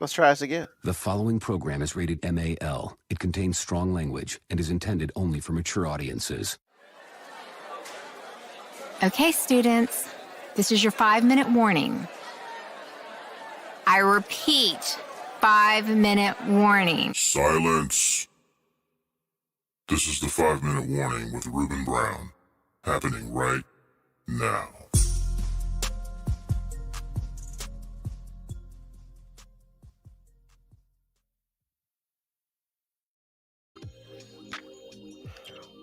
Let's try this again. The following program is rated MAL. It contains strong language and is intended only for mature audiences. Okay, students, this is your 5-minute warning. I repeat, 5-minute warning. Silence. This is the 5-minute warning with Reuben Brown, happening right now.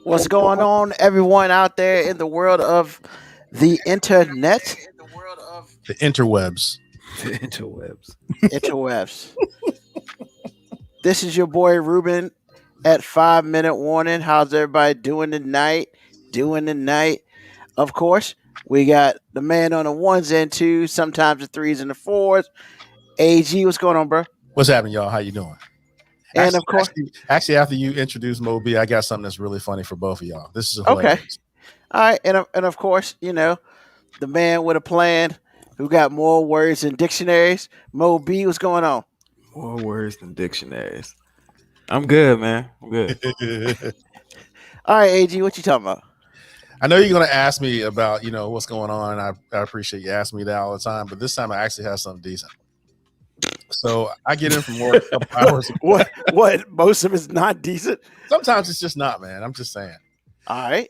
What's going on, everyone out there in the world of the internet? The interwebs. The interwebs. Interwebs. This is your boy Ruben at 5-minute warning. How's everybody doing tonight? Of course, we got the man on the ones and twos, sometimes the threes and the fours. AG, what's going on, bro? What's happening, y'all? How you doing? And of course, actually, after you introduce Moby, I got something that's really funny for both of y'all. This is hilarious. Okay. All right, and of course, you know, the man with a plan who got more words than dictionaries. Mo B, what's going on? More words than dictionaries. I'm good, man. I'm good. All right, AG, what you talking about? I know you're going to ask me about, what's going on. I appreciate you asking me that all the time, but this time I actually have something decent. So I get in from work a couple hours. What? Most of it's not decent? Sometimes it's just not, man. I'm just saying. All right.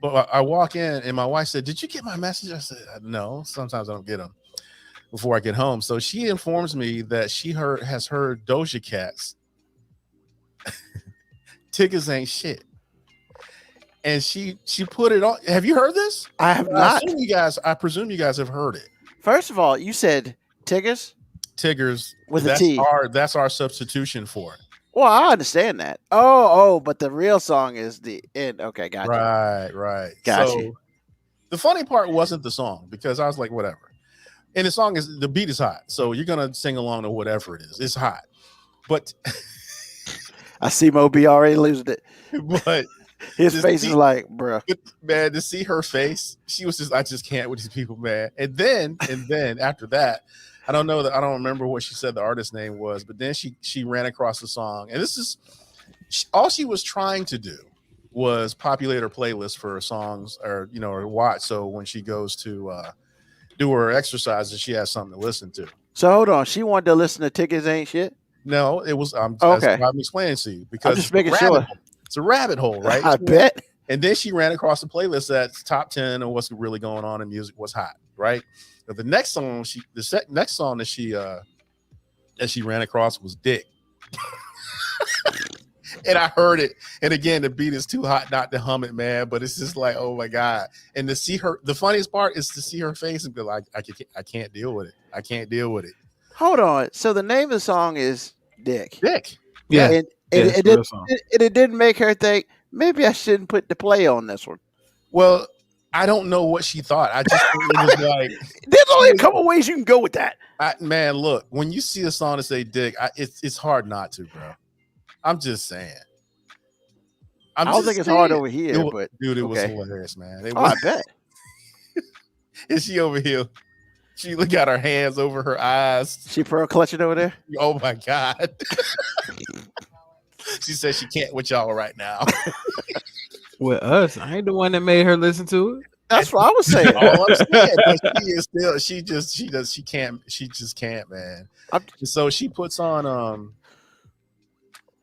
But I walk in and my wife said, "Did you get my message?" I said, "No, sometimes I don't get them before I get home." So she informs me that she has heard Doja Cat's "Tickets Ain't Shit." And she put it on. Have you heard this? I have not. I presume you guys have heard it. First of all, you said Tiggers? Tiggers. With a T. That's our substitution for it. Well, I understand that. Oh, but the real song is the end. Okay, gotcha. Right. Gotcha. So the funny part wasn't the song because I was like, whatever. And the beat is hot. So you're going to sing along to whatever it is. It's hot. But I see Moby already losing it. But his face is like, bruh. Man, to see her face, she was just, I just can't with these people, man. And then after that, I don't remember what she said the artist's name was, but then she ran across the song. And this is all she was trying to do was populate her playlist for her songs or watch. So when she goes to do her exercises, she has something to listen to. So hold on. She wanted to listen to Tickets Ain't Shit? No, it was, okay. That's what I'm explaining to you because I'm just making sure. It's a rabbit hole, right? I bet. And then she ran across the playlist that's top 10 of what's really going on in music, what's hot, right? But the next song next song that she ran across was Dick. And I heard it. And again, the beat is too hot not to hum it, man. But it's just like, oh my God. And to see her, the funniest part is to see her face and be like, I can't deal with it. I can't deal with it. Hold on. So the name of the song is Dick. Dick. Yeah. And it didn't make her think, maybe I shouldn't put the play on this one. Well, I don't know what she thought. I just think it was like there's only a couple ways you can go with that. Man, look, when you see a song that say Dick, it's hard not to, bro. I'm just saying. I don't think it's hard over here, but dude, it was hilarious, man. I bet. Is she over here? She got her hands over her eyes. She pearl clutching over there. Oh my God. She said she can't with y'all right now. With us, I ain't the one that made her listen to it. That's what I was saying. All I'm saying, but she just can't, man. So she puts on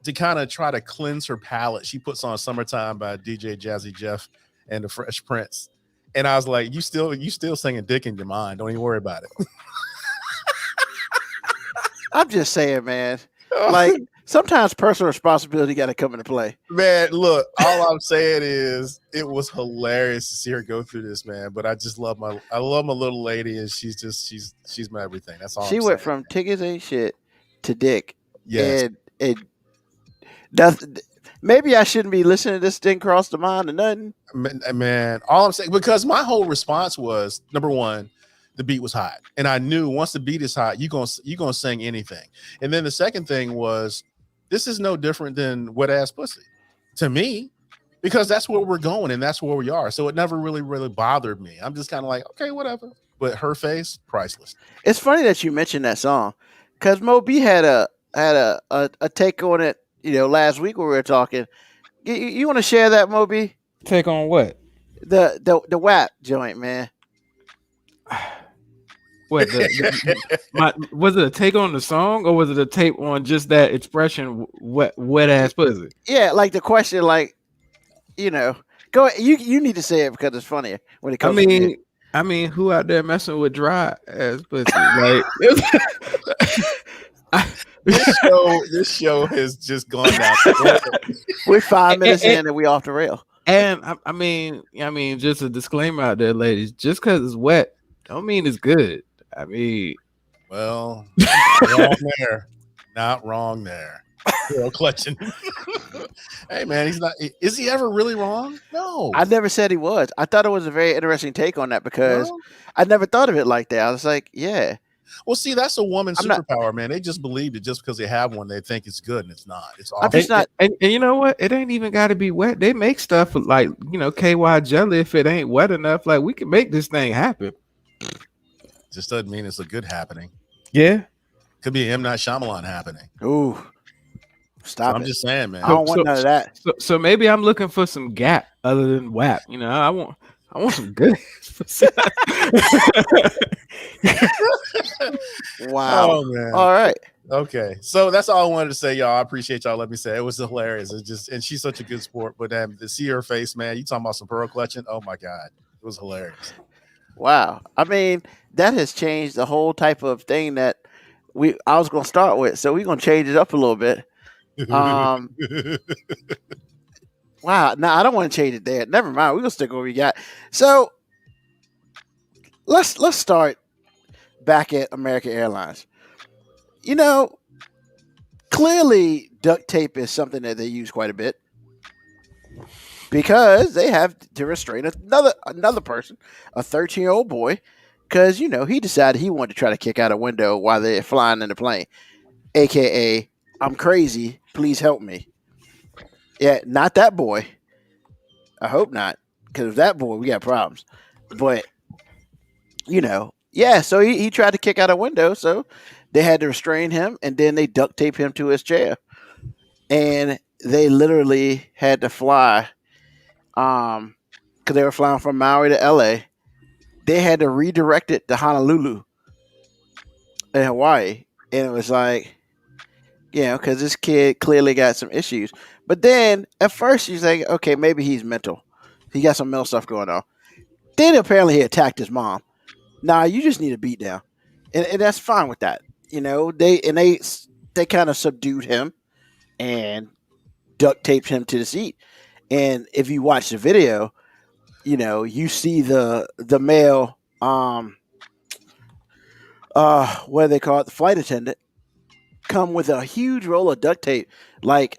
to kind of try to cleanse her palate. She puts on "Summertime" by DJ Jazzy Jeff and the Fresh Prince, and I was like, you still singing Dick in your mind? Don't even worry about it. I'm just saying, man. Like. Sometimes personal responsibility got to come into play. Man, look, all I'm saying is it was hilarious to see her go through this, man. But I just love my little lady, and she's my everything. That's all. She went from Tickets Ain't Shit to Dick. Yes. And maybe I shouldn't be listening to this. Didn't cross the mind or nothing. Man, all I'm saying, because my whole response was, number one, the beat was hot, and I knew once the beat is hot, you're gonna sing anything. And then the second thing was, this is no different than Wet Ass Pussy to me, because that's where we're going and that's where we are. So it never really, really bothered me. I'm just kind of like, okay, whatever. but her face, priceless. It's funny that you mentioned that song because Mo B had a take on it. Last week when we were talking. You want to share that, Mo B? Take on what? The WAP joint, man. What was it a take on the song or was it a take on just that expression? Wet ass pussy? Yeah, like the question, like go. You need to say it because it's funnier when it comes. I mean, who out there messing with dry ass pussy? Like, this show has just gone down. We're 5 minutes in and we off the rail. And I mean, just a disclaimer out there, ladies. Just because it's wet, don't mean it's good. I mean, well, wrong there. Not wrong there. Girl clutching. Hey man, he's not. Is he ever really wrong? No, I never said he was. I thought it was a very interesting take on that because I never thought of it like that. I was like, yeah. Well, see, that's a woman's superpower, man. They just believe it just because they have one. They think it's good, and it's not. It's awful. I'm just not. And you know what? It ain't even got to be wet. They make stuff like KY jelly. If it ain't wet enough, like we can make this thing happen. Just doesn't mean it's a good happening. Yeah, could be M. Night Shyamalan happening. Ooh, stop! I'm just saying, man. I don't want none of that. So maybe I'm looking for some gap other than WAP. I want some good. Wow. Oh, man. All right. Okay. So that's all I wanted to say, y'all. I appreciate y'all. Let me say it was hilarious. And she's such a good sport. But to see her face, man, you talking about some pearl clutching? Oh my God. It was hilarious. Wow. I mean, that has changed the whole type of thing that I was gonna start with. So we're gonna change it up a little bit. Wow. No, I don't want to change it there. Never mind. We're gonna stick with what we got. So let's start back at American Airlines. Clearly duct tape is something that they use quite a bit because they have to restrain another person, a 13-year-old boy, because he decided he wanted to try to kick out a window while they're flying in the plane, aka I'm crazy, please help me. Yeah, not that boy. I hope not, because if that boy, we got problems. But yeah, so he tried to kick out a window, so they had to restrain him, and then they duct tape him to his chair. And they literally had to fly, because they were flying from Maui to LA. They had to redirect it to Honolulu in Hawaii. And it was like, because this kid clearly got some issues. But then, at first, she's like, okay, maybe he's mental. He got some mental stuff going on. Then, apparently, he attacked his mom. Nah, you just need a beat down. And that's fine with that. They kind of subdued him and duct taped him to the seat. And if you watch the video, you see the male, what do they call it? The flight attendant come with a huge roll of duct tape. Like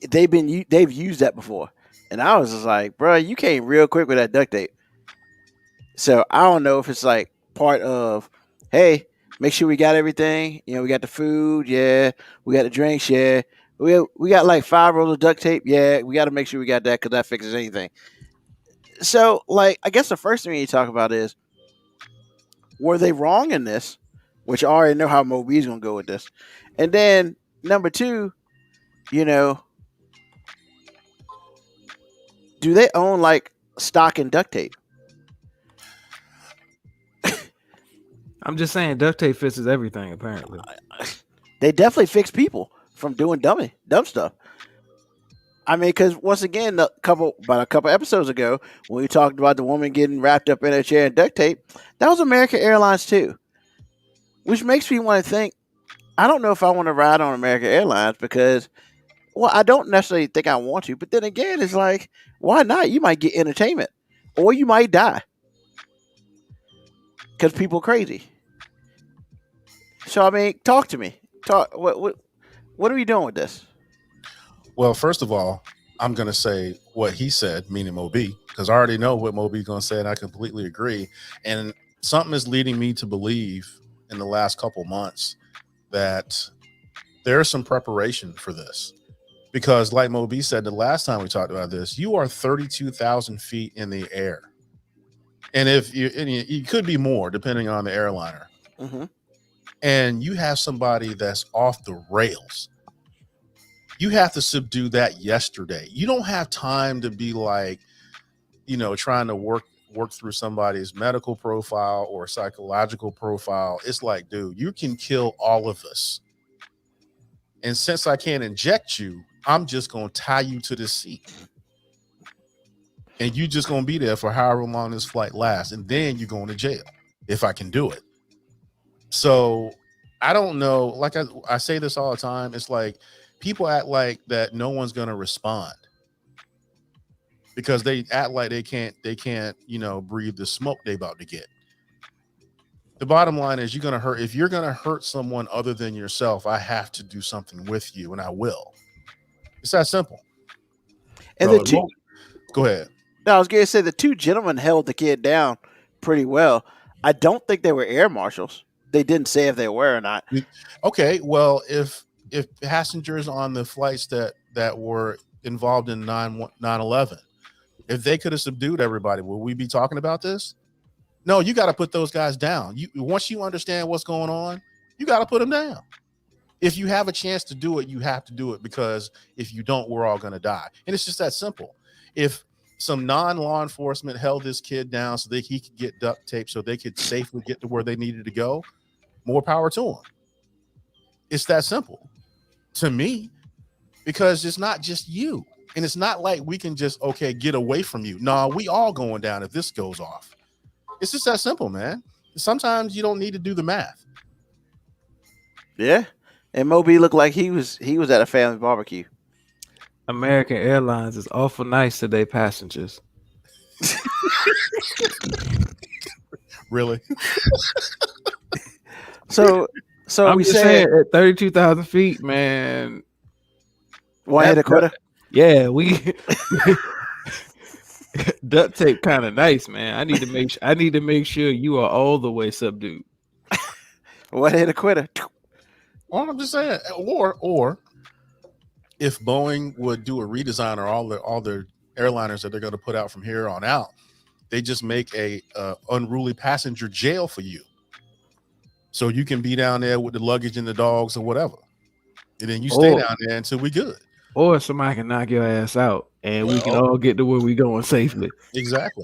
they've used that before. And I was just like, bro, you came real quick with that duct tape. So I don't know if it's like part of, hey, make sure we got everything. We got the food. Yeah. We got the drinks. Yeah. We got like 5 rolls of duct tape. Yeah. We got to make sure we got that because that fixes anything. So, I guess the first thing you talk about is, were they wrong in this? Which I already know how Moby's going to go with this. And then, number 2, do they own like stock in duct tape? I'm just saying duct tape fixes everything, apparently. They definitely fix people from doing dumb stuff. I mean, because once again, about a couple episodes ago, when we talked about the woman getting wrapped up in her chair in duct tape, that was American Airlines too. Which makes me want to think, I don't know if I want to ride on American Airlines because, well, I don't necessarily think I want to. But then again, it's like, why not? You might get entertainment or you might die because people are crazy. So, I mean, talk to me. What are we doing with this? Well, first of all, I'm going to say what he said, meaning Moby, because I already know what Moby's going to say, and I completely agree. And something is leading me to believe in the last couple months that there's some preparation for this. Because like Moby said the last time we talked about this, you are 32,000 feet in the air. And it could be more depending on the airliner. Mm-hmm. And you have somebody that's off the rails. You have to subdue that yesterday. You don't have time to be like, trying to work through somebody's medical profile or psychological profile. It's like, dude, you can kill all of us. And since I can't inject you, I'm just going to tie you to this seat. And you just going to be there for however long this flight lasts. And then you're going to jail if I can do it. So I don't know. Like I say this all the time. It's like people act like that no one's going to respond because they act like they can't, breathe the smoke they about to get. The bottom line is if you're going to hurt someone other than yourself, I have to do something with you and I will. It's that simple. And So, go ahead. No, I was going to say the two gentlemen held the kid down pretty well. I don't think they were air marshals. They didn't say if they were or not. Okay, well, if passengers on the flights that were involved in 9/11, if they could have subdued everybody, will we be talking about this? No, you got to put those guys down. Once you understand what's going on, you got to put them down. If you have a chance to do it, you have to do it, because if you don't, we're all going to die. And it's just that simple. If some non-law enforcement held this kid down so that he could get duct tape so they could safely get to where they needed to go, more power to them. It's that simple to me, because it's not just you. And it's not like we can just, get away from you. No, we all going down if this goes off. It's just that simple, man. Sometimes you don't need to do the math. Yeah. And Moby looked like he was at a family barbecue. American Airlines is awful nice to their passengers. Really? So I'm we just saying, at 32,000 feet, man. One hit a quitter. Yeah, we duct tape kind of nice, man. I need to make sure you are all the way subdued. One hit a quitter. Well, I'm just saying, or if Boeing would do a redesign or all their airliners that they're going to put out from here on out, they just make a unruly passenger jail for you, so you can be down there with the luggage and the dogs or whatever, and then you stay down there until we good. Or somebody can knock your ass out, and we can all get to where we going safely. Exactly.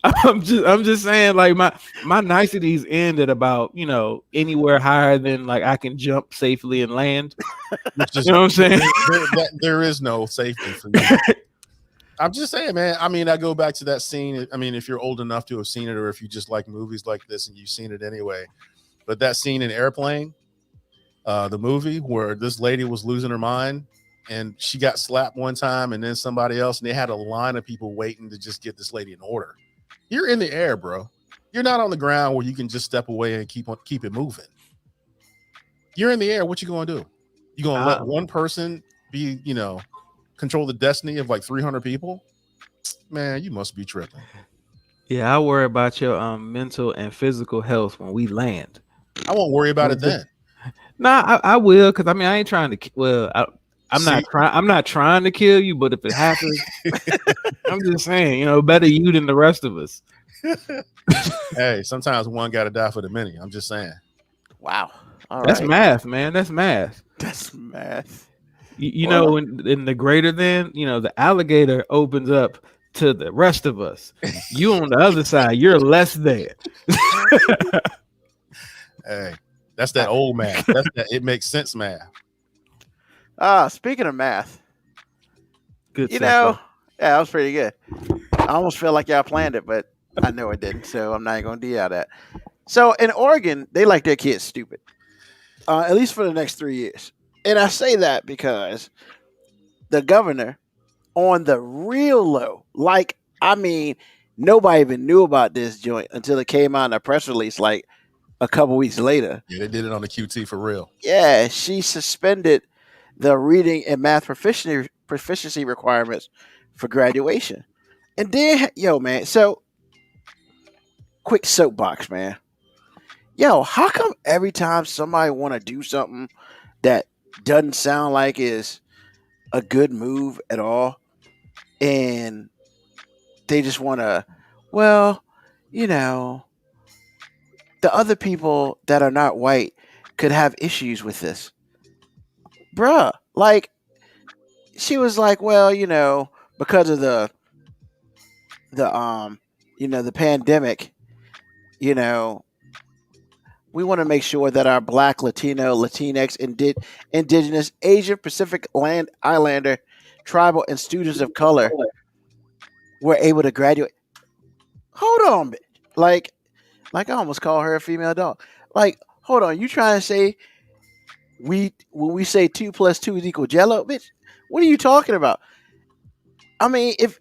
I'm just saying, like, my niceties end at about, anywhere higher than like I can jump safely and land. You know what I'm saying? There is no safety for you. I'm just saying, man. I mean, I go back to that scene. I mean, if you're old enough to have seen it, or if you just like movies like this and you've seen it anyway, but that scene in Airplane, the movie where this lady was losing her mind and she got slapped one time and then somebody else, and they had a line of people waiting to just get this lady in order. You're in the air, bro. You're not on the ground where you can just step away and keep it moving. You're in the air. What you going to do? You going to let one person be, control the destiny of like 300 people? Man, you must be tripping. Yeah, I worry about your mental and physical health when we land. I won't worry about it then. Nah, I will, because I mean, I ain't trying to. Well, I'm not trying to kill you, but if it happens, I'm just saying, better you than the rest of us. Hey, sometimes one got to die for the many. I'm just saying. Wow. That's math, man. That's math. That's math. You know, in the greater than, the alligator opens up to the rest of us. You on the other side, you're less than. Hey, that's that old math. That's that it makes sense math. Speaking of math, good. Yeah, that was pretty good. I almost feel like y'all planned it, but I know it didn't, so I'm not going to do all that. So in Oregon, they like their kids stupid, at least for the next 3 years. And I say that because the governor, on the real low, nobody even knew about this joint until it came out in a press release like a couple weeks later. Yeah, they did it on the QT for real. Yeah, she suspended the reading and math proficiency requirements for graduation. And then, man, so quick soapbox, man. How come every time somebody want to do something that doesn't sound like is a good move at all, and they just want to well, you know, the other people that are not white could have issues with this. Bruh, like, she was like, well, because of the the pandemic, you know, we want to make sure that our Black, Latino, Latinx, Indigenous, Asian Pacific Land Islander, tribal, and students of color were able to graduate. Hold on, bitch. Like I almost call her a female dog. Like, hold on, you trying to say when we say 2 + 2 is equal Jello, bitch? What are you talking about? I mean, if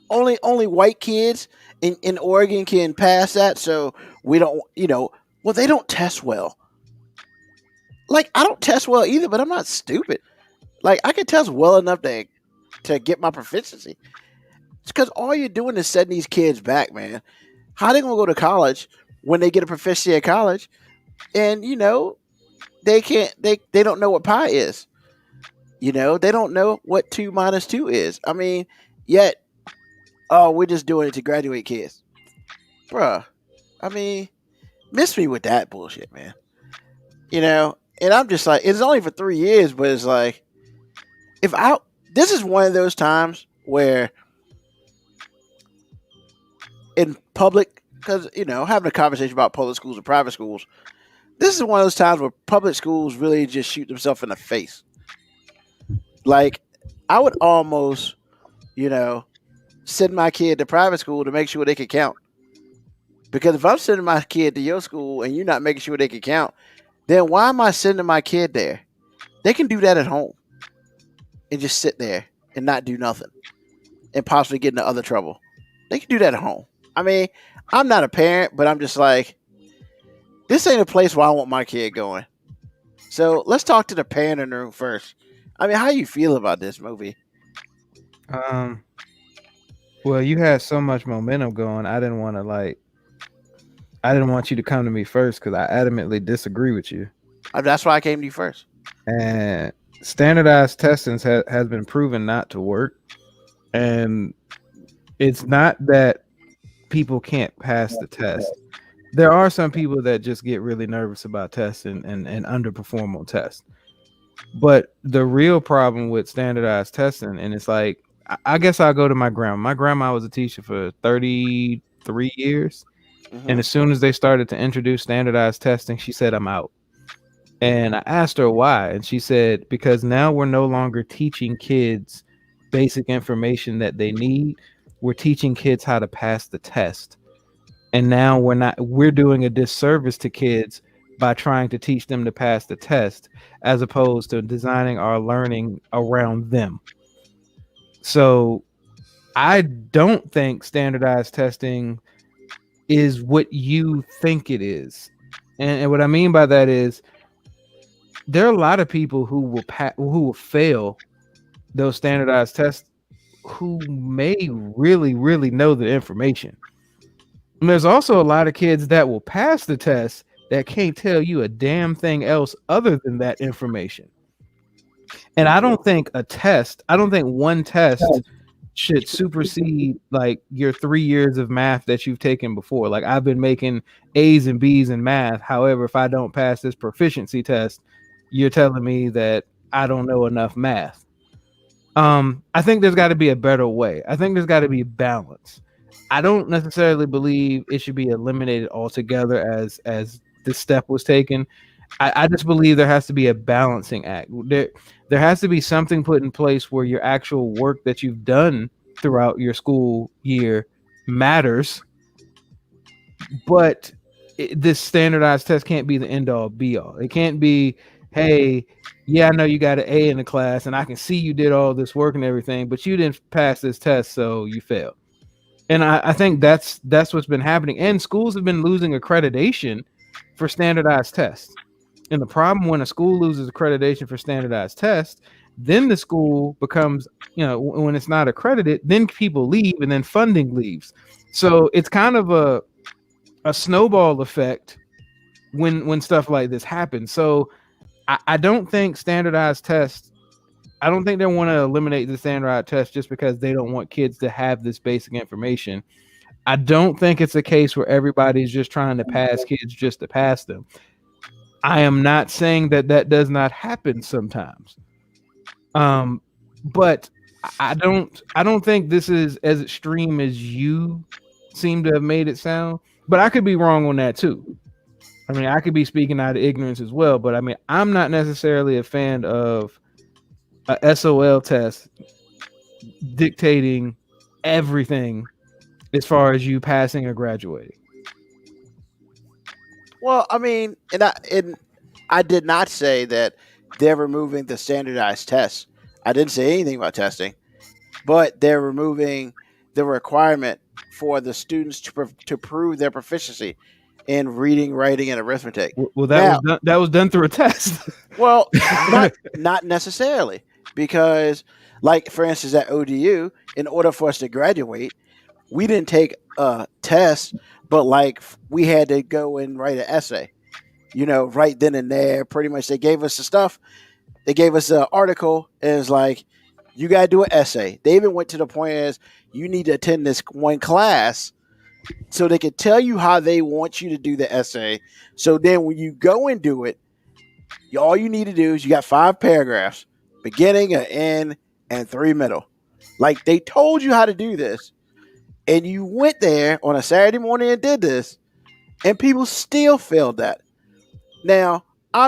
only white kids in Oregon can pass that, so we don't, well, they don't test well. Like, I don't test well either, but I'm not stupid. Like, I can test well enough to get my proficiency. It's because all you're doing is setting these kids back, man. How they gonna go to college when they get a proficiency at college, and they can't, they don't know what pi is. They don't know what 2 - 2 is. I mean, yet, oh, we're just doing it to graduate kids, bruh. I mean, miss me with that bullshit, man. And I'm just like, it's only for 3 years, but it's like, this is one of those times where in public, because having a conversation about public schools and private schools, this is one of those times where public schools really just shoot themselves in the face. Like, I would almost, send my kid to private school to make sure they can count. Because if I'm sending my kid to your school and you're not making sure they can count, then why am I sending my kid there? They can do that at home and just sit there and not do nothing and possibly get into other trouble. They can do that at home. I mean, I'm not a parent, but I'm just like, this ain't a place where I want my kid going. So let's talk to the parent in the room first. I mean, how you feel about this movie? Well, you had so much momentum going. I didn't want you to come to me first because I adamantly disagree with you. That's why I came to you first. And standardized testing has been proven not to work. And it's not that people can't pass the test. There are some people that just get really nervous about tests and underperform on tests. But the real problem with standardized testing, and it's like, I guess I'll go to my grandma. My grandma was a teacher for 33 years. Mm-hmm. And as soon as they started to introduce standardized testing, she said, I'm out. And I asked her why. And she said, because now we're no longer teaching kids basic information that they need. We're teaching kids how to pass the test. And now we're doing a disservice to kids by trying to teach them to pass the test, as opposed to designing our learning around them. So I don't think standardized testing is what you think it is. And what I mean by that is there are a lot of people who will fail those standardized tests who may really, really know the information. And there's also a lot of kids that will pass the test that can't tell you a damn thing else other than that information. And I don't think one test should supersede like your 3 years of math that you've taken before. Like, I've been making A's and B's in math. However, if I don't pass this proficiency test, you're telling me that I don't know enough math. I think there's got to be a better way. I think there's got to be balance. I don't necessarily believe it should be eliminated altogether as this step was taken. I just believe there has to be a balancing act. There has to be something put in place where your actual work that you've done throughout your school year matters. But this standardized test can't be the end all be all. It can't be, hey, yeah, I know you got an A in the class and I can see you did all this work and everything, but you didn't pass this test, so you failed. And I think that's what's been happening. And schools have been losing accreditation for standardized tests. And the problem when a school loses accreditation for standardized tests, then the school becomes, when it's not accredited, then people leave and then funding leaves. So it's kind of a snowball effect when stuff like this happens. So I don't think standardized tests, I don't think they want to eliminate the standardized test just because they don't want kids to have this basic information. I don't think it's a case where everybody's just trying to pass kids just to pass them. I am not saying that that does not happen sometimes. But I don't think this is as extreme as you seem to have made it sound. But I could be wrong on that too. I mean, I could be speaking out of ignorance as well. But I mean, I'm not necessarily a fan of a SOL test dictating everything as far as you passing or graduating. Well, I mean, and I did not say that they're removing the standardized tests. I didn't say anything about testing, but they're removing the requirement for the students to prove their proficiency in reading, writing, and arithmetic. Well, Now, that was done through a test. well, not necessarily, because, like for instance, at ODU, in order for us to graduate, we didn't take a test, but like we had to go and write an essay. Right then and there, pretty much they gave us the stuff. They gave us an article, and it's like, you got to do an essay. They even went to the point as you need to attend this one class so they could tell you how they want you to do the essay. So then when you go and do it, all you need to do is you got 5 paragraphs, beginning, an end, and 3 middle. Like they told you how to do this, and you went there on a Saturday morning and did this, and people still failed that. Now, I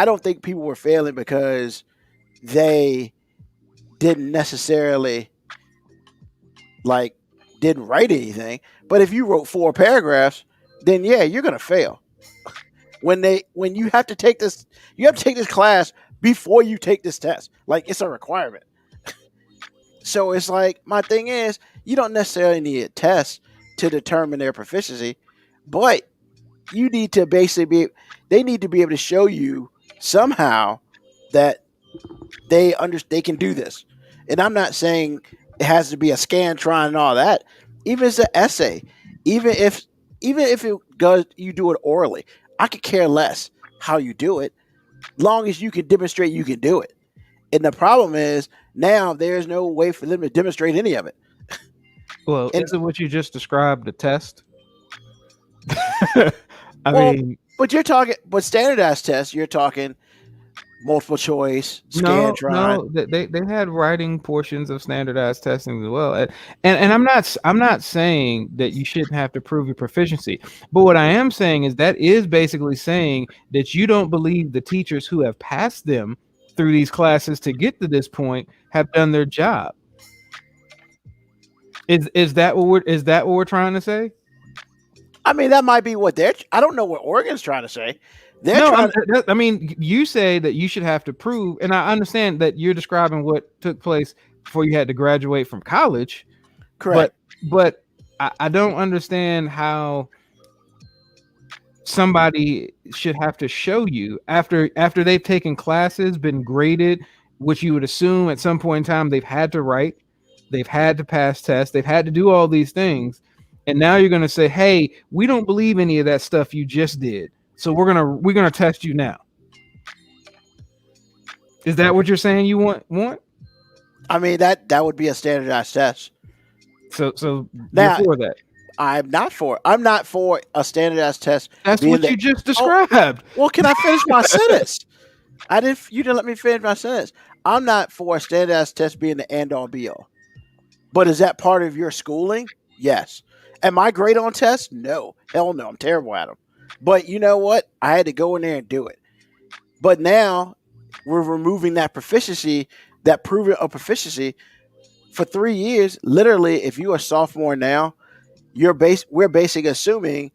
don't think people were failing because they didn't necessarily didn't write anything. But if you wrote 4 paragraphs, then yeah, you're gonna fail. When you have to take this, class before you take this test. Like it's a requirement. So it's like, my thing is, you don't necessarily need a test to determine their proficiency, but you need to they need to be able to show you somehow that they can do this. And I'm not saying it has to be a Scantron and all that. Even if it's an essay, even if you do it orally, I could care less how you do it, long as you can demonstrate you can do it. And the problem is now there's no way for them to demonstrate any of it. Well, isn't what you just described the test? But you're talking, standardized tests, you're talking multiple choice, Scantron. No, they had writing portions of standardized testing as well. And I'm not saying that you shouldn't have to prove your proficiency. But what I am saying is that is basically saying that you don't believe the teachers who have passed them through these classes to get to this point have done their job. Is that what we're trying to say? I mean, that might be what I don't know what Oregon's trying to say. I mean, you say that you should have to prove, and I understand that you're describing what took place before you had to graduate from college. Correct. But I don't understand how somebody should have to show you after they've taken classes, been graded, which you would assume at some point in time they've had to write, they've had to pass tests, they've had to do all these things. And now you're going to say, hey, we don't believe any of that stuff you just did. So we're going to test you now. Is that what you're saying you want? I mean, that would be a standardized test. So now, you're for that. I'm not for a standardized test. That's what you just described. Well, can I finish my sentence? You didn't let me finish my sentence. I'm not for a standardized test being the end all be all. But is that part of your schooling? Yes. Am I great on tests? No. Hell no. I'm terrible at them. But you know what? I had to go in there and do it. But now we're removing that proficiency, that proving of proficiency for 3 years. Literally, if you're a sophomore now, we're basically assuming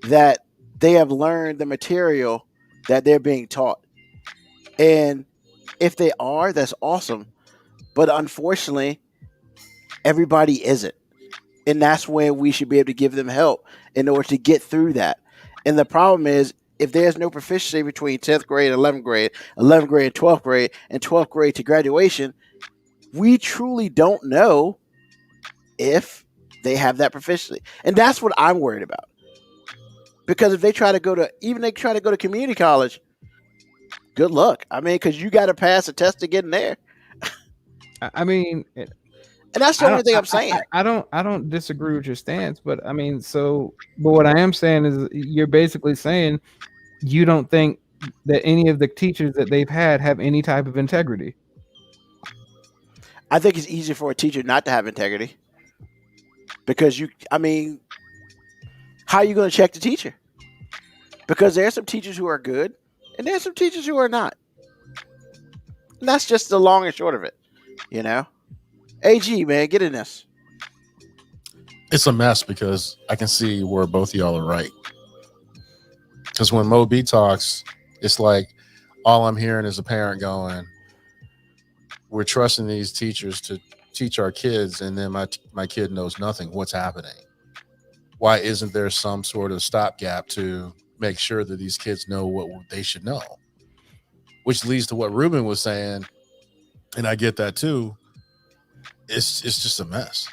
that they have learned the material that they're being taught. And if they are, that's awesome. But unfortunately, everybody isn't. And that's where we should be able to give them help in order to get through that. And the problem is, if there's no proficiency between 10th grade and 11th grade, 11th grade and 12th grade, and 12th grade to graduation, we truly don't know if they have that proficiency. And that's what I'm worried about. Because if they try to go to community college, good luck. I mean, because you got to pass a test to get in there. I mean, And that's the only thing I'm saying. I don't disagree with your stance, but I mean, but what I am saying is you're basically saying you don't think that any of the teachers that they've had have any type of integrity. I think it's easier for a teacher not to have integrity because how are you going to check the teacher? Because there are some teachers who are good and there are some teachers who are not. And that's just the long and short of it, AG, man, get in this. It's a mess because I can see where both of y'all are right. Because when Mo B talks, it's like all I'm hearing is a parent going, we're trusting these teachers to teach our kids, and then my kid knows nothing. What's happening? Why isn't there some sort of stopgap to make sure that these kids know what they should know? Which leads to what Ruben was saying, and I get that too. It's just a mess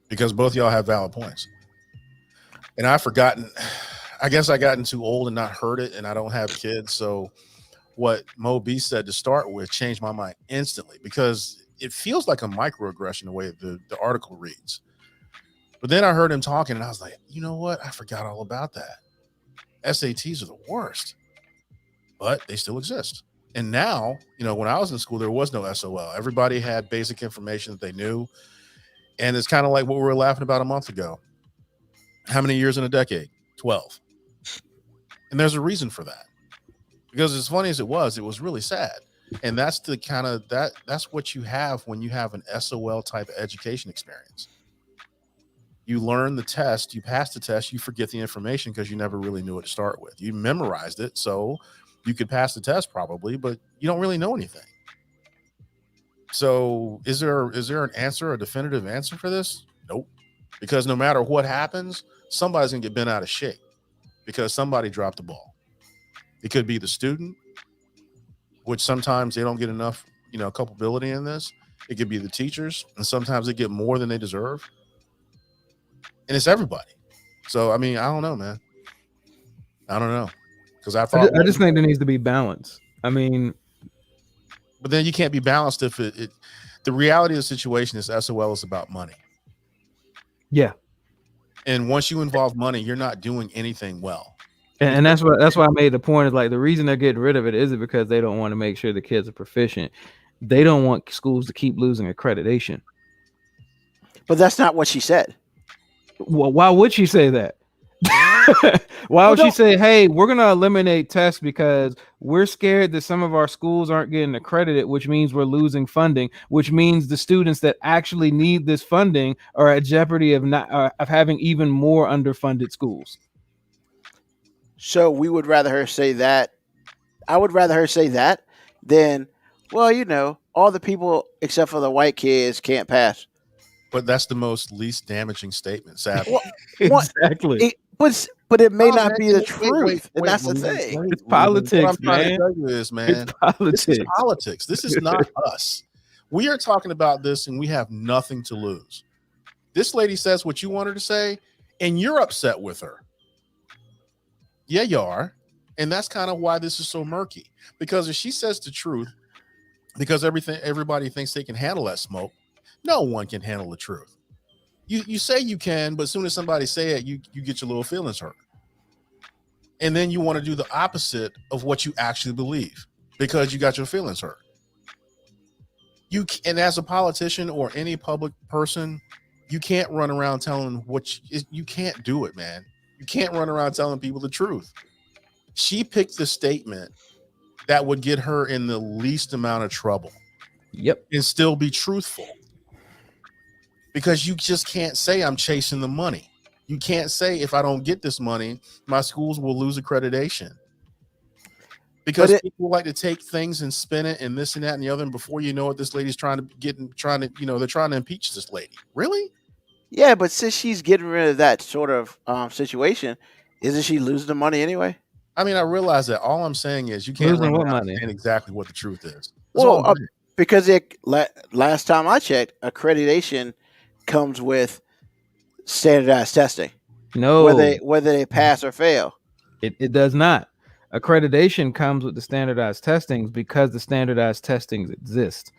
because both y'all have valid points, and I've forgotten. I guess I gotten too old and not heard it, and I don't have kids. So what Mo B said to start with changed my mind instantly because it feels like a microaggression the way the article reads. But then I heard him talking, and I was like, you know what? I forgot all about that. SATs are the worst, but they still exist. And now, when I was in school, there was no SOL. Everybody had basic information that they knew. And it's kind of like what we were laughing about a month ago. How many years in a decade? 12. And there's a reason for that. Because as funny as it was really sad. And that's the kind of that's what you have when you have an SOL type of education experience. You learn the test, you pass the test, you forget the information because you never really knew it to start with. You memorized it, so you could pass the test probably, but you don't really know anything. So is there an answer, a definitive answer for this? Nope. Because no matter what happens, somebody's gonna get bent out of shape because somebody dropped the ball. It could be the student, which sometimes they don't get enough, culpability in this. It could be the teachers, and sometimes they get more than they deserve. And it's everybody. So, I don't know, man. I don't know. Because I just think there needs to be balance. But then you can't be balanced if the reality of the situation is SOL is about money. Yeah. And once you involve money, you're not doing anything well. And that's why I made the point is like the reason they're getting rid of it isn't because they don't want to make sure the kids are proficient. They don't want schools to keep losing accreditation. But that's not what she said. Well, why would she say that? Why would she say, hey, we're going to eliminate tests because we're scared that some of our schools aren't getting accredited, which means we're losing funding, which means the students that actually need this funding are at jeopardy of having even more underfunded schools. So we would rather her say that. I would rather her say that than, well, all the people except for the white kids can't pass. But that's the most least damaging statement, sadly. Well, exactly. But it may not be the truth. And that's the thing. It's politics, what I'm trying man. to tell you is, man, It's politics. This is politics. This is not us. We are talking about this and we have nothing to lose. This lady says what you want her to say, and you're upset with her. Yeah, you are. And that's kind of why this is so murky. Because if she says the truth, because everybody thinks they can handle that smoke, no one can handle the truth. You say you can, but as soon as somebody say it, you get your little feelings hurt. And then you want to do the opposite of what you actually believe because you got your feelings hurt. And as a politician or any public person, you can't run around telling you can't do it, man. You can't run around telling people the truth. She picked the statement that would get her in the least amount of trouble. Yep. And still be truthful. Because you just can't say I'm chasing the money. You can't say if I don't get this money, my schools will lose accreditation. Because people like to take things and spin it and this and that and the other. And before you know it, this lady's they're trying to impeach this lady. Really? Yeah, but since she's getting rid of that sort of situation, isn't she losing the money anyway? I realize that. All I'm saying is you can't understand exactly what the truth is. Well, because last time I checked, accreditation comes with standardized testing. No, whether they pass or fail. It does not. Accreditation comes with the standardized testings because the standardized testings exist.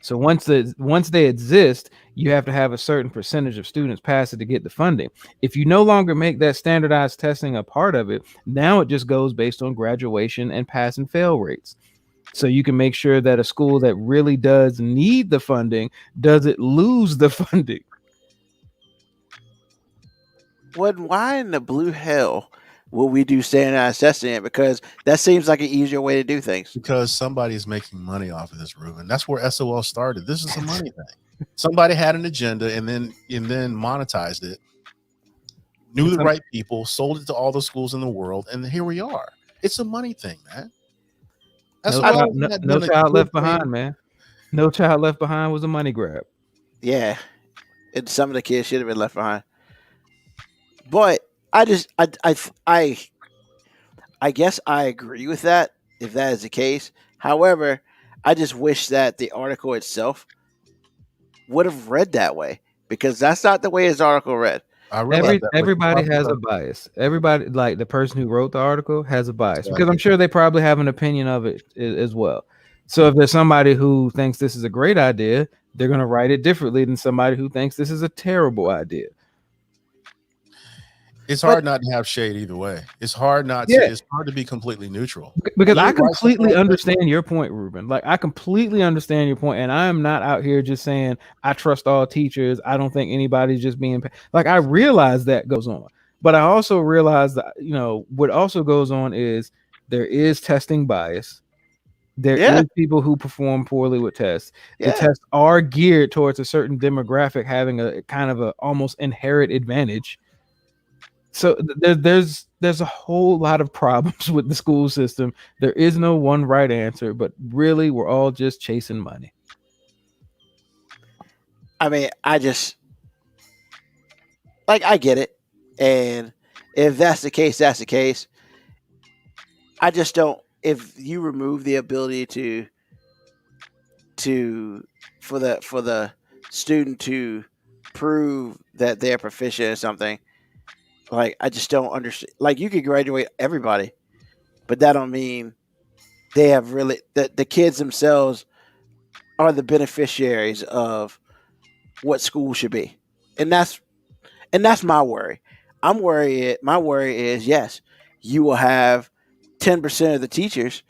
So once they exist, you have to have a certain percentage of students pass it to get the funding. If you no longer make that standardized testing a part of it, now it just goes based on graduation and pass and fail rates. So you can make sure that a school that really does need the funding doesn't lose the funding. Why in the blue hell will we do standardized testing? Because that seems like an easier way to do things. Because somebody's making money off of this, Ruben. That's where SOL started. This is a money thing. Somebody had an agenda and then monetized it, knew the right people, sold it to all the schools in the world, and here we are. It's a money thing, man. No child left behind, man. No child left behind was a money grab. Yeah, and some of the kids should have been left behind. But I guess I agree with that if that is the case. However, I just wish that the article itself would have read that way, because that's not the way his article read. Everybody has a bias. Everybody, like the person who wrote the article, has a bias, because I'm sure they probably have an opinion of it as well. So if there's somebody who thinks this is a great idea, they're going to write it differently than somebody who thinks this is a terrible idea. It's hard not to have shade either way. It's hard it's hard to be completely neutral. Because I completely understand your point, Ruben. Like, I completely understand your point, and I am not out here just saying I trust all teachers. I don't think anybody's just being like, I realize that goes on, but I also realize that, what also goes on is there is testing bias. There is people who perform poorly with tests. The tests are geared towards a certain demographic having a kind of a almost inherent advantage. So there's a whole lot of problems with the school system. There is no one right answer, but really we're all just chasing money. I mean, I get it. And if that's the case, that's the case. I just don't, if you remove the ability for the student to prove that they're proficient in something, like, I just don't understand. Like, you could graduate everybody, but that don't mean they have really the kids themselves are the beneficiaries of what school should be. And that's my worry. My worry is, yes, you will have 10% of the teachers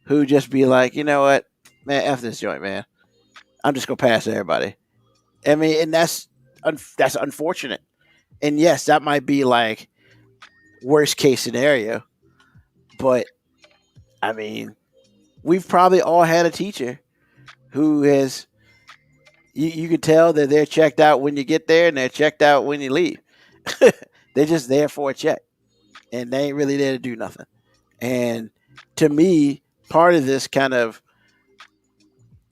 who just be like, you know what, man, F this joint, man. I'm just gonna pass everybody. I mean, and that's unfortunate. And yes, that might be like worst case scenario, but I mean, we've probably all had a teacher who has, you could tell that they're checked out when you get there and they're checked out when you leave. They're just there for a check and they ain't really there to do nothing. And to me, part of this kind of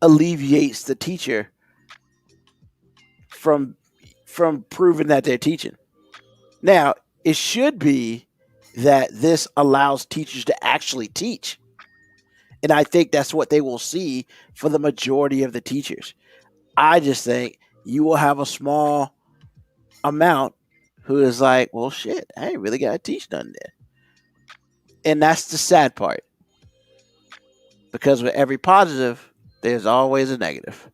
alleviates the teacher from proving that they're teaching. Now, it should be that this allows teachers to actually teach. And I think that's what they will see for the majority of the teachers. I just think you will have a small amount who is like, well, shit, I ain't really got to teach nothing there. And that's the sad part. Because with every positive, there's always a negative.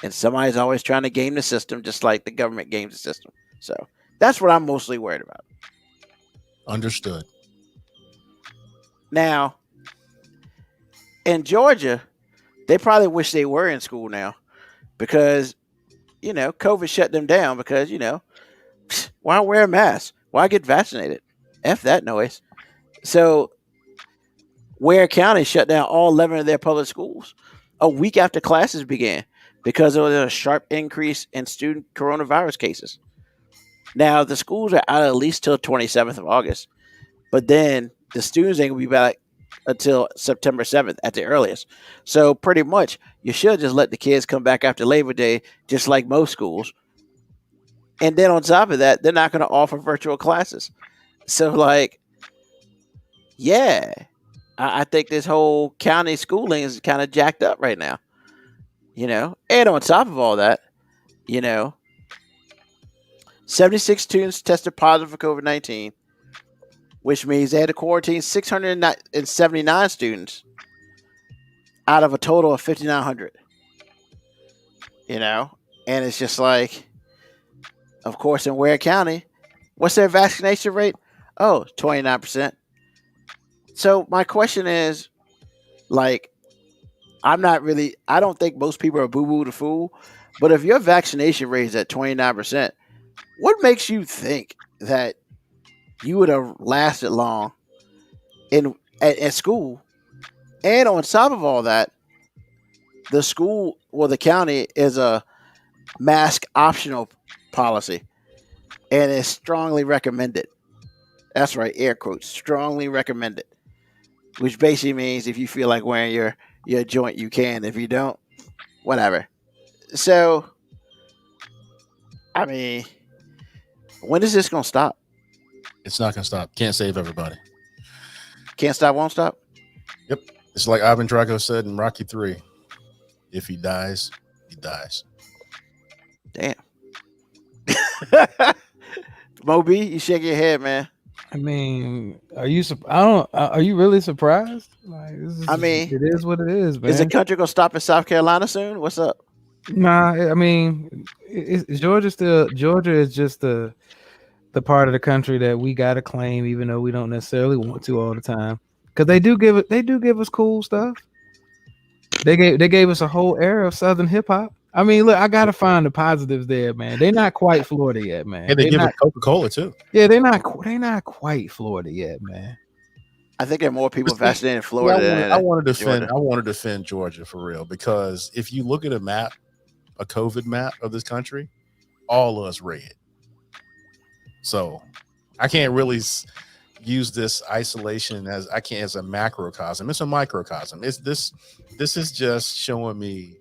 And somebody's always trying to game the system, just like the government games the system. So that's what I'm mostly worried about. Understood. Now, in Georgia, they probably wish they were in school now because, COVID shut them down because, why wear a mask? Why get vaccinated? F that noise. So Ware County shut down all 11 of their public schools a week after classes began because there was a sharp increase in student coronavirus cases. Now, the schools are out at least till 27th of August, but then the students ain't going to be back until September 7th at the earliest. So pretty much, you should just let the kids come back after Labor Day, just like most schools. And then on top of that, they're not going to offer virtual classes. So, like, yeah, I think this whole county schooling is kind of jacked up right now. And on top of all that, 76 students tested positive for COVID-19, which means they had to quarantine 679 students out of a total of 5,900. and it's just like, of course, in Ware County, what's their vaccination rate? Oh, 29%. So my question is, like, I don't think most people are boo boo the fool, but if your vaccination rate is at 29%, what makes you think that you would have lasted long at school? And on top of all that, the school or the county is a mask optional policy and is strongly recommended. That's right, air quotes, strongly recommended, which basically means if you feel like wearing your joint, you can. If you don't, whatever. So, I mean, when is this gonna stop? It's not gonna stop. Can't save everybody. Can't stop, won't stop. Yep. It's like Ivan Drago said in Rocky 3. If he dies, he dies. Damn. Moby, you shake your head, man. I mean, are you? Are you really surprised? Like, it is what it is, man. Is the country gonna stop in South Carolina soon? What's up? Nah, I mean, Georgia is just the part of the country that we gotta claim, even though we don't necessarily want to all the time, because they do give us cool stuff. They gave us a whole era of Southern hip hop. I mean, look, I gotta find the positives there, man. They're not quite Florida yet, man. And they give us Coca-Cola too. Yeah, they're not quite Florida yet, man. I think there are more people vaccinated in Florida. I want to defend Georgia for real, because if you look at a COVID map of this country, all of us red. So I can't really use this isolation as a macrocosm. It's a microcosm. This is just showing me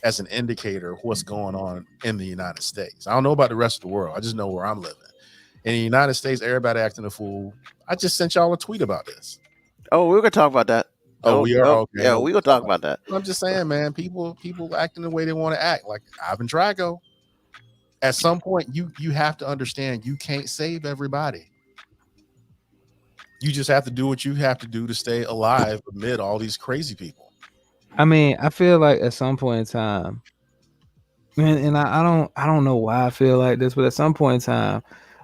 as an indicator of what's going on in the United States. I don't know about the rest of the world. I just know where I'm living. In the United States, everybody acting a fool. I just sent y'all a tweet about this. Oh, we're gonna talk about that. We are. Okay. Yeah, we're gonna talk about that. I'm just saying, man, people acting the way they want to act, like Ivan Drago. At some point, you have to understand you can't save everybody. You just have to do what you have to do to stay alive amid all these crazy people. I mean, I feel like at some point in time, and I don't know why I feel like this, but at some point in time,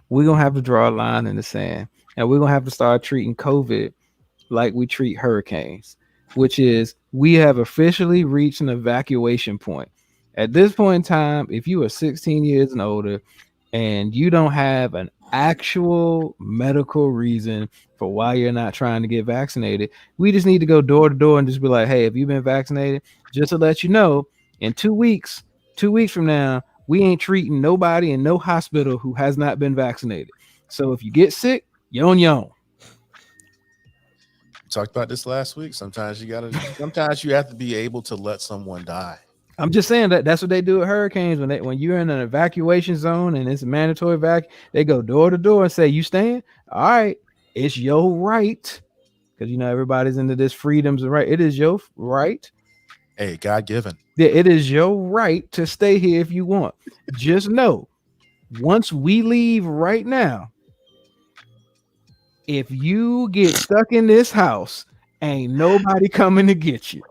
we're gonna have to draw a line in the sand, and we're gonna have to start treating COVID like we treat hurricanes, which is we have officially reached an evacuation point. At this point in time, if you are 16 years and older and you don't have an actual medical reason for why you're not trying to get vaccinated, we just need to go door to door and just be like, hey, have you been vaccinated? Just to let you know, in 2 weeks from now, we ain't treating nobody in no hospital who has not been vaccinated. So if you get sick, you're on your own. We talked about this last week. Sometimes you have to be able to let someone die. I'm just saying that's what they do at hurricanes. When you're in an evacuation zone and it's a mandatory vac, they go door to door and say, you staying? All right, it's your right. Because everybody's into this freedoms and right. It is your right. Hey, God given. Yeah, it is your right to stay here if you want. Just know, once we leave right now, if you get stuck in this house, ain't nobody coming to get you.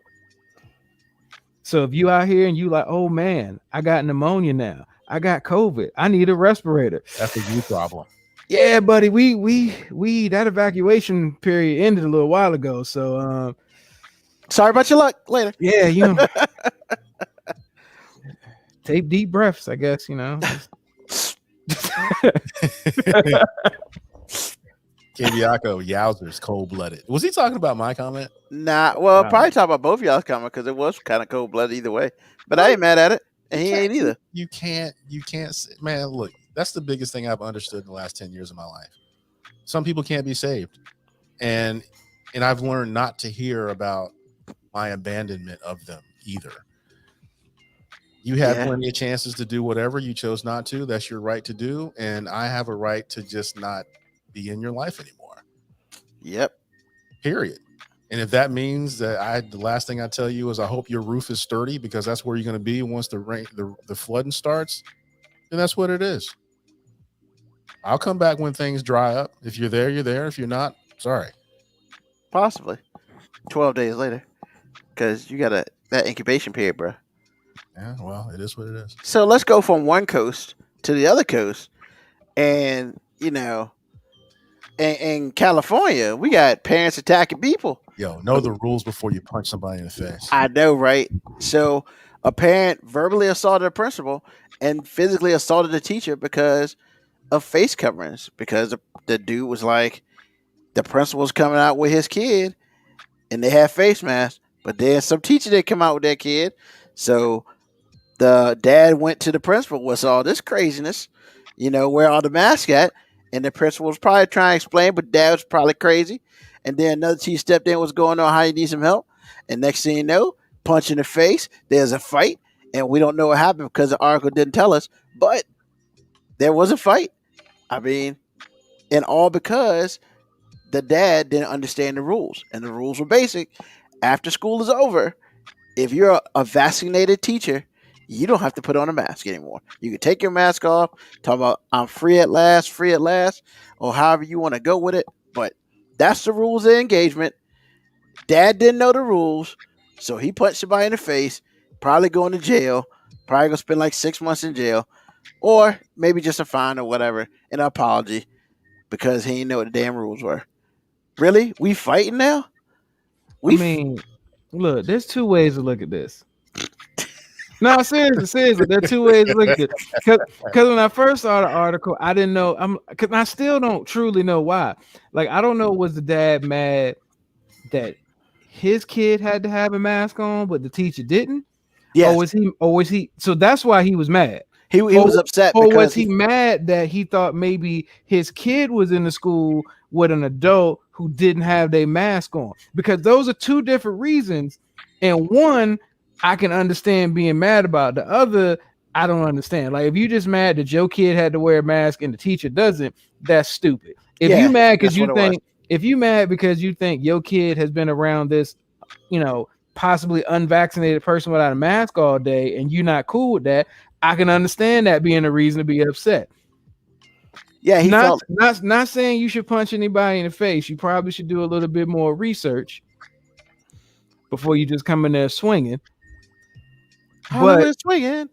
So if you out here and you like, oh man, I got pneumonia now, I got COVID, I need a respirator. That's a you problem. Yeah, buddy, we that evacuation period ended a little while ago. So sorry about your luck. Later. Yeah, take deep breaths, I guess, Kibiako, yowzers, cold-blooded. Was he talking about my comment? Nah, well, probably talk about both of y'all's comment because it was kind of cold-blooded either way. But I ain't mad at it, and he ain't either. You can't, man, look, that's the biggest thing I've understood in the last 10 years of my life. Some people can't be saved. And I've learned not to hear about my abandonment of them either. You had plenty of chances to do whatever. You chose not to. That's your right to do. And I have a right to just not be in your life anymore. Yep. Period. And if that means that the last thing I tell you is I hope your roof is sturdy because that's where you're going to be once the flooding starts, then that's what it is. I'll come back when things dry up. If you're there, you're there. If you're not, sorry. Possibly 12 days later because you got that incubation period, bro. Yeah, well, it is what it is. So let's go from one coast to the other coast, and in California, we got parents attacking people. Yo, know the rules before you punch somebody in the face. I know, right? So a parent verbally assaulted a principal and physically assaulted a teacher because of face coverings. Because the dude was like, the principal was coming out with his kid, and they had face masks, but then some teacher didn't come out with their kid, so the dad went to the principal. What's all this craziness? Where all the masks at? And the principal was probably trying to explain, but dad was probably crazy. And then another teacher stepped in, what's going on, how you need some help? And next thing you know, punch in the face, there's a fight, and we don't know what happened because the article didn't tell us, but there was a fight. I mean, and all because the dad didn't understand the rules. And the rules were basic. After school is over, if you're a vaccinated teacher, you don't have to put on a mask anymore. You can take your mask off, talk about I'm free at last, or however you want to go with it. But that's the rules of engagement. Dad didn't know the rules, so he punched somebody in the face, probably going to jail, probably going to spend like 6 months in jail, or maybe just a fine or whatever, and an apology because he didn't know what the damn rules were. Really? We fighting now? I mean, look, there's two ways to look at this. No, seriously, there are two ways to look at it. Because when I first saw the article, I didn't know. Because I still don't truly know why. Like, I don't know, was the dad mad that his kid had to have a mask on, but the teacher didn't? Yes. Or was he? So that's why he was mad. He was upset. Or was he mad that he thought maybe his kid was in the school with an adult who didn't have their mask on? Because those are two different reasons. And one, I can understand being mad about. The other, I don't understand. Like, if you just mad that your kid had to wear a mask and the teacher doesn't, that's stupid. If you mad because you think your kid has been around this, possibly unvaccinated person without a mask all day and you're not cool with that, I can understand that being a reason to be upset. Yeah, not saying you should punch anybody in the face. You probably should do a little bit more research before you just come in there swinging. Swinging.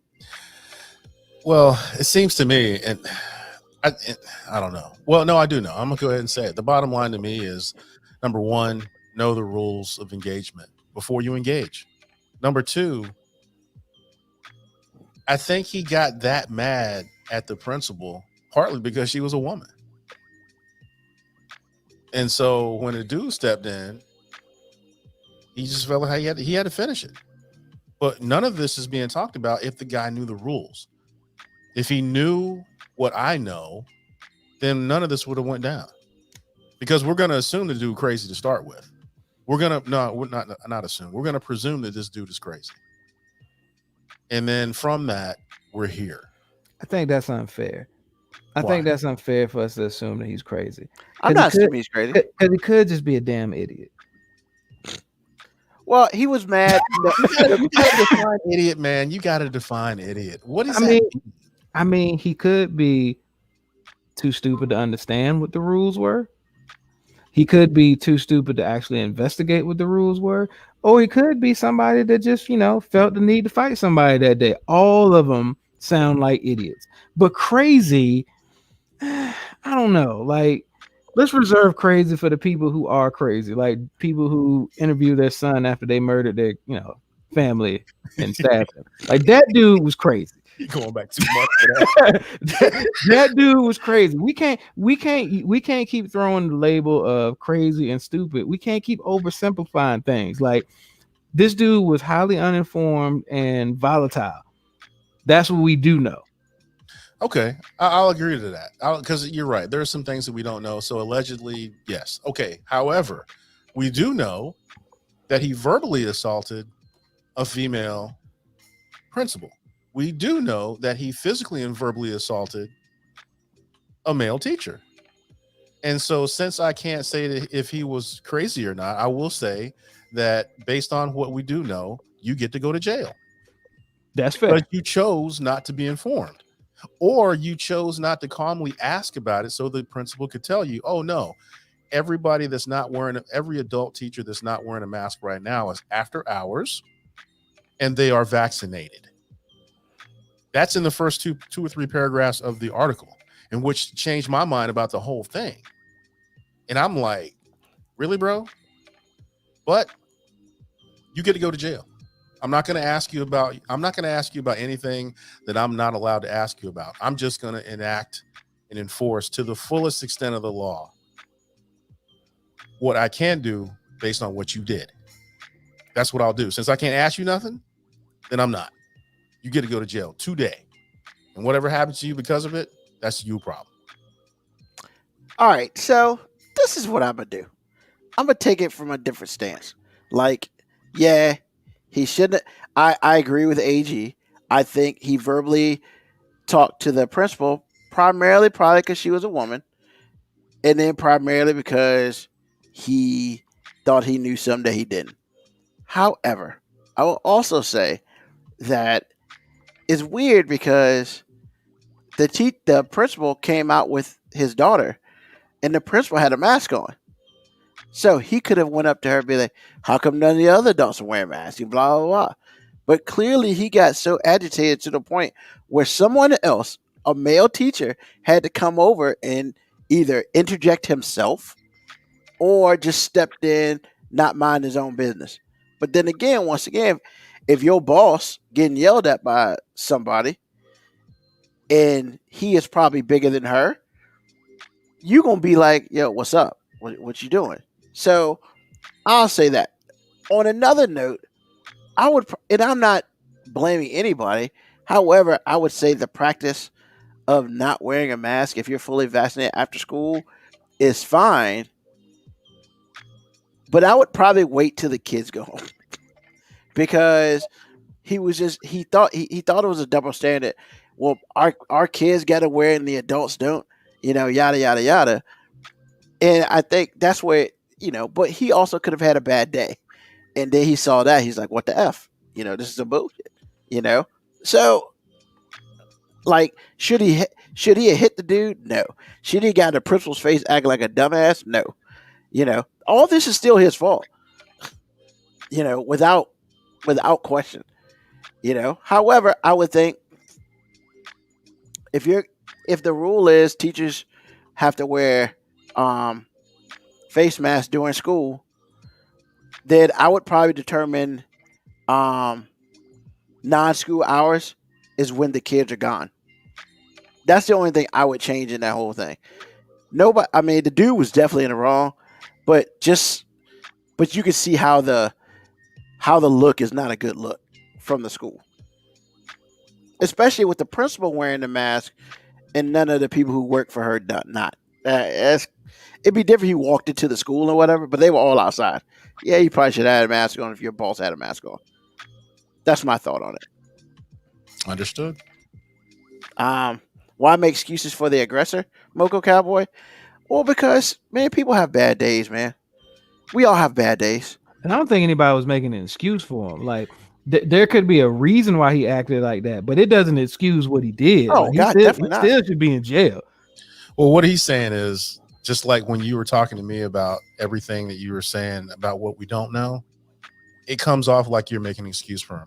Well, it seems to me, and I don't know. Well, no, I do know. I'm gonna go ahead and say it. The bottom line to me is, number one, know the rules of engagement before you engage. Number two, I think he got that mad at the principal partly because she was a woman. And so when the dude stepped in, he just felt like he had to finish it. But none of this is being talked about if the guy knew the rules. If he knew what I know, then none of this would have went down. Because we're going to assume the dude crazy to start with. We're not assume. We're going to presume that this dude is crazy. And then from that, we're here. I think that's unfair. I think that's unfair for us to assume that he's crazy. I'm not assuming he's crazy. Because he could just be a damn idiot. Well, he was mad. You gotta define idiot, man. You got to define idiot. What is that? I mean, he could be too stupid to understand what the rules were. He could be too stupid to actually investigate what the rules were. Or he could be somebody that just, felt the need to fight somebody that day. All of them sound like idiots. But crazy, I don't know. Like, let's reserve crazy for the people who are crazy. Like people who interview their son after they murdered their, family and stabbed him. Like, that dude was crazy. You're going back too much for that. That dude was crazy. We can't keep throwing the label of crazy and stupid. We can't keep oversimplifying things. Like, this dude was highly uninformed and volatile. That's what we do know. Okay, I'll agree to that. Because you're right. There are some things that we don't know. So allegedly, yes. Okay. However, we do know that he verbally assaulted a female principal. We do know that he physically and verbally assaulted a male teacher. And so since I can't say that if he was crazy or not, I will say that based on what we do know, you get to go to jail. That's fair. But you chose not to be informed, or you chose not to calmly ask about it so the principal could tell you, oh no, every adult teacher that's not wearing a mask right now is after hours and they are vaccinated. That's in the first two or three paragraphs of the article, in which changed my mind about the whole thing. And I'm like, really, bro? But you get to go to jail. I'm not going to ask you about anything that I'm not allowed to ask you about. I'm just going to enact and enforce to the fullest extent of the law what I can do based on what you did. That's what I'll do. Since I can't ask you nothing, then I'm not. You get to go to jail today. And whatever happens to you because of it, that's your problem. All right, so this is what I'm gonna do. I'm gonna take it from a different stance. Like, yeah, he shouldn't. I agree with AG. I think he verbally talked to the principal primarily probably because she was a woman, and then primarily because he thought he knew something that he didn't. However, I will also say that it's weird because the principal came out with his daughter, and the principal had a mask on. So he could have went up to her and be like, "How come none of the other adults are wearing masks?" And blah blah blah. But clearly, he got so agitated to the point where someone else, a male teacher, had to come over and either interject himself or just stepped in, not mind his own business. But then again, once again, if your boss getting yelled at by somebody and he is probably bigger than her, you gonna be like, "Yo, what's up? What you doing?" So I'll say that. On another note, and I'm not blaming anybody. However, I would say the practice of not wearing a mask if you're fully vaccinated after school is fine. But I would probably wait till the kids go home because he thought it was a double standard. Well, our kids got to wear it and the adults don't, yada yada yada. And I think that's where but he also could have had a bad day, and then he saw that he's like, "What the f? This is a bullshit." So like, should he have hit the dude? No. Should he got in the principal's face acting like a dumbass? No. All this is still his fault. Without question. However, I would think if the rule is teachers have to wear face masks during school, then I would probably determine non-school hours is when the kids are gone. That's the only thing I would change in that whole thing. Nobody, I mean, the dude was definitely in the wrong, but you can see how the look is not a good look from the school, especially with the principal wearing the mask and none of the people who work for her not. It'd be different if you walked into the school or whatever, but they were all outside. Yeah, you probably should have had a mask on if your boss had a mask on. That's my thought on it. Understood. Why make excuses for the aggressor, Moco Cowboy? Well, because, man, people have bad days, man. We all have bad days. And I don't think anybody was making an excuse for him. Like, there could be a reason why he acted like that, but it doesn't excuse what he did. Oh, like, God, definitely not. Still should be in jail. Well, what he's saying is, just like when you were talking to me about everything that you were saying about what we don't know, it comes off like you're making an excuse for him.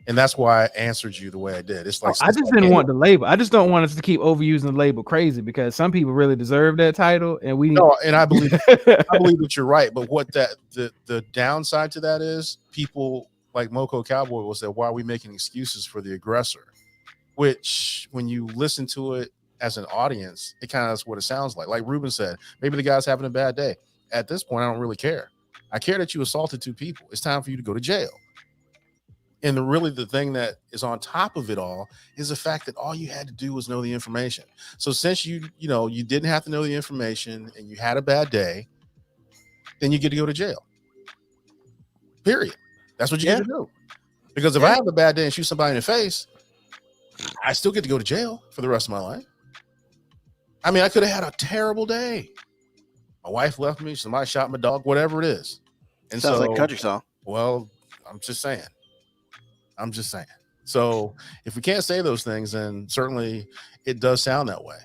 And that's why I answered you the way I did. It's like, I just didn't want the label. I just don't want us to keep overusing the label crazy, because some people really deserve that title. And I believe that you're right. But what the downside to that is, people like Moco Cowboy will say, why are we making excuses for the aggressor? Which, when you listen to it as an audience, it kind of is what it sounds like. Like Ruben said, maybe the guy's having a bad day. At this point, I don't really care. I care that you assaulted two people. It's time for you to go to jail. And the thing that is on top of it all is the fact that all you had to do was know the information. So since you didn't have to know the information and you had a bad day, then you get to go to jail. Period. That's what you get to do. Because if I have a bad day and shoot somebody in the face, I still get to go to jail for the rest of my life. I mean, I could have had a terrible day. My wife left me, somebody shot my dog, whatever it is. And sounds like a country song. Well, I'm just saying. So if we can't say those things, then certainly it does sound that way.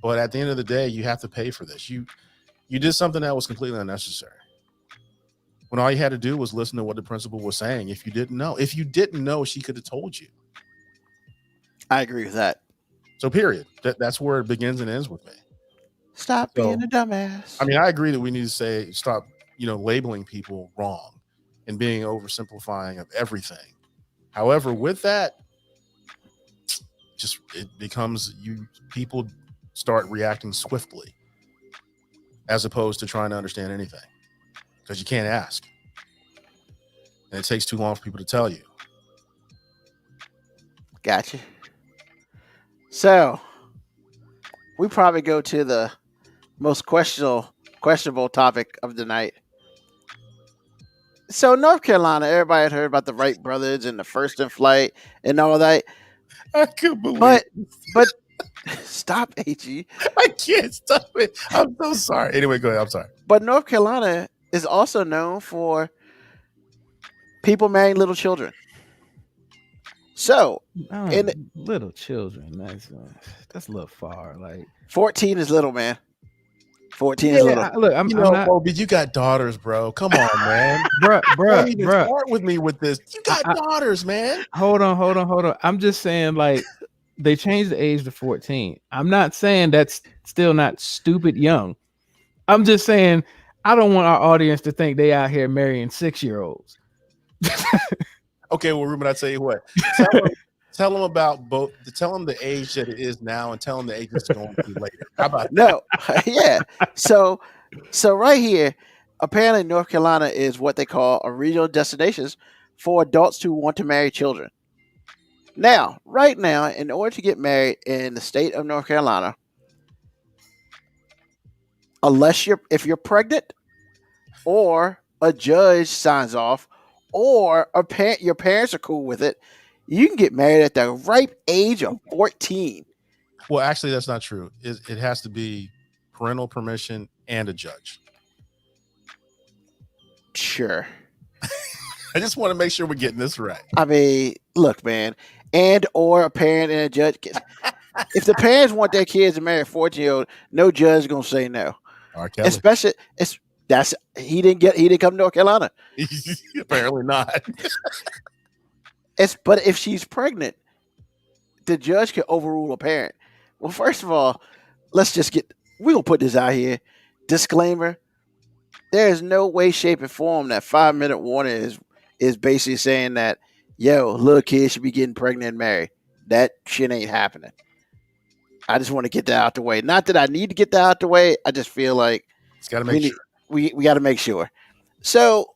But at the end of the day, you have to pay for this. You did something that was completely unnecessary, when all you had to do was listen to what the principal was saying. If you didn't know, she could have told you. I agree with that. So period. That's where it begins and ends with me. Stop being a dumbass. I mean, I agree that we need to stop, labeling people wrong and being oversimplifying of everything. However, with that, just it becomes people start reacting swiftly as opposed to trying to understand anything because you can't ask. And it takes too long for people to tell you. Gotcha. So we probably go to the most questionable topic of the night. So North Carolina, everybody had heard about the Wright brothers and the first in flight and all that. I can't believe but stop, HE. I can't stop it. I'm so sorry. Anyway, go ahead. I'm sorry. But North Carolina is also known for people marrying little children. So, little children, that's a little far. Like 14 is little, man. 14 is little. Look, I'm not, Bobby, you got daughters, bro. Come on, man. Bruh. Start with me with this. You got daughters, man. Hold on. I'm just saying, like, they changed the age to 14. I'm not saying that's still not stupid young. I'm just saying I don't want our audience to think they out here marrying 6-year-olds. Okay, well, Ruben, I'll tell you what. Tell them about both. Tell them the age that it is now, and tell them the age it's going to be later. How about no? Yeah. So right here, apparently North Carolina is what they call a regional destinations for adults who want to marry children. Now, right now, in order to get married in the state of North Carolina, if you're pregnant, or a judge signs off, or your parents are cool with it, you can get married at the ripe age of 14. Well, actually, that's not true. It has to be parental permission and a judge. Sure. I just want to make sure we're getting this right. I mean, look, man, or a parent and a judge. If the parents want their kids to marry a 14-year-old, no judge is gonna say no. Especially, he didn't come to North Carolina. Apparently not. But if she's pregnant, the judge can overrule a parent. Well, first of all, we're gonna put this out here. Disclaimer: there is no way, shape, and form that 5-minute warning is basically saying that, little kids should be getting pregnant and married. That shit ain't happening. I just want to get that out the way. Not that I need to get that out the way. I just feel like it's got to make sure. We got to make sure. So,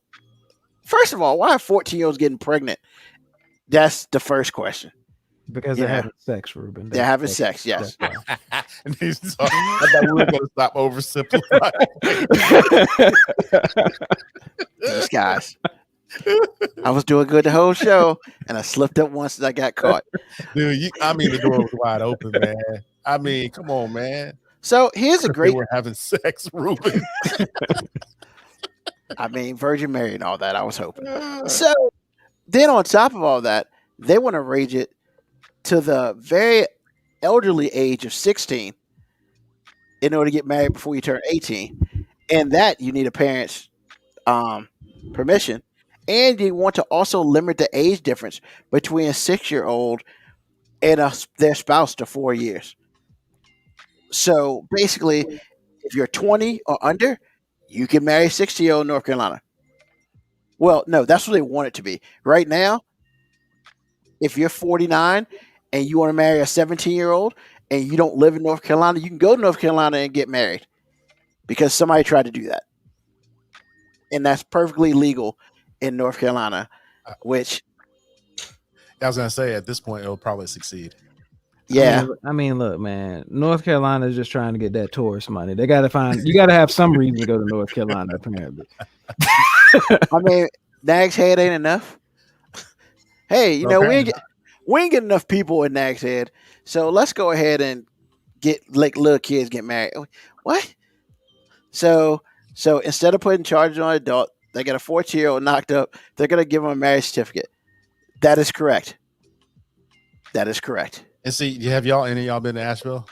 first of all, why are 14-year-olds getting pregnant? That's the first question. Because they're having sex, Ruben. They're having sex, yes. I thought we were going to stop oversimplifying. These guys. I was doing good the whole show, and I slipped up once and I got caught. Dude, the door was wide open, man. I mean, come on, man. So here's a great. We're having sex, Ruben. I mean, Virgin Mary and all that. I was hoping. So then, on top of all that, they want to raise it to the very elderly age of 16 in order to get married before you turn 18, and that you need a parent's permission. And you want to also limit the age difference between a 6-year-old and their spouse to 4 years. So basically, if you're 20 or under, you can marry a 60-year-old in North Carolina. Well, no, that's what they want it to be. Right now, if you're 49 and you want to marry a 17-year-old and you don't live in North Carolina, you can go to North Carolina and get married because somebody tried to do that. And that's perfectly legal in North Carolina, which I was going to say at this point, it'll probably succeed. Yeah. I mean, look, man, North Carolina is just trying to get that tourist money. You got to have some reason to go to North Carolina, apparently. I mean, Nag's Head ain't enough. Hey, we ain't get enough people in Nag's Head. So let's go ahead and get little kids get married. What? So instead of putting charges on an adult, they get a 14-year-old knocked up. They're going to give them a marriage certificate. That is correct. And see, any of y'all been to Asheville?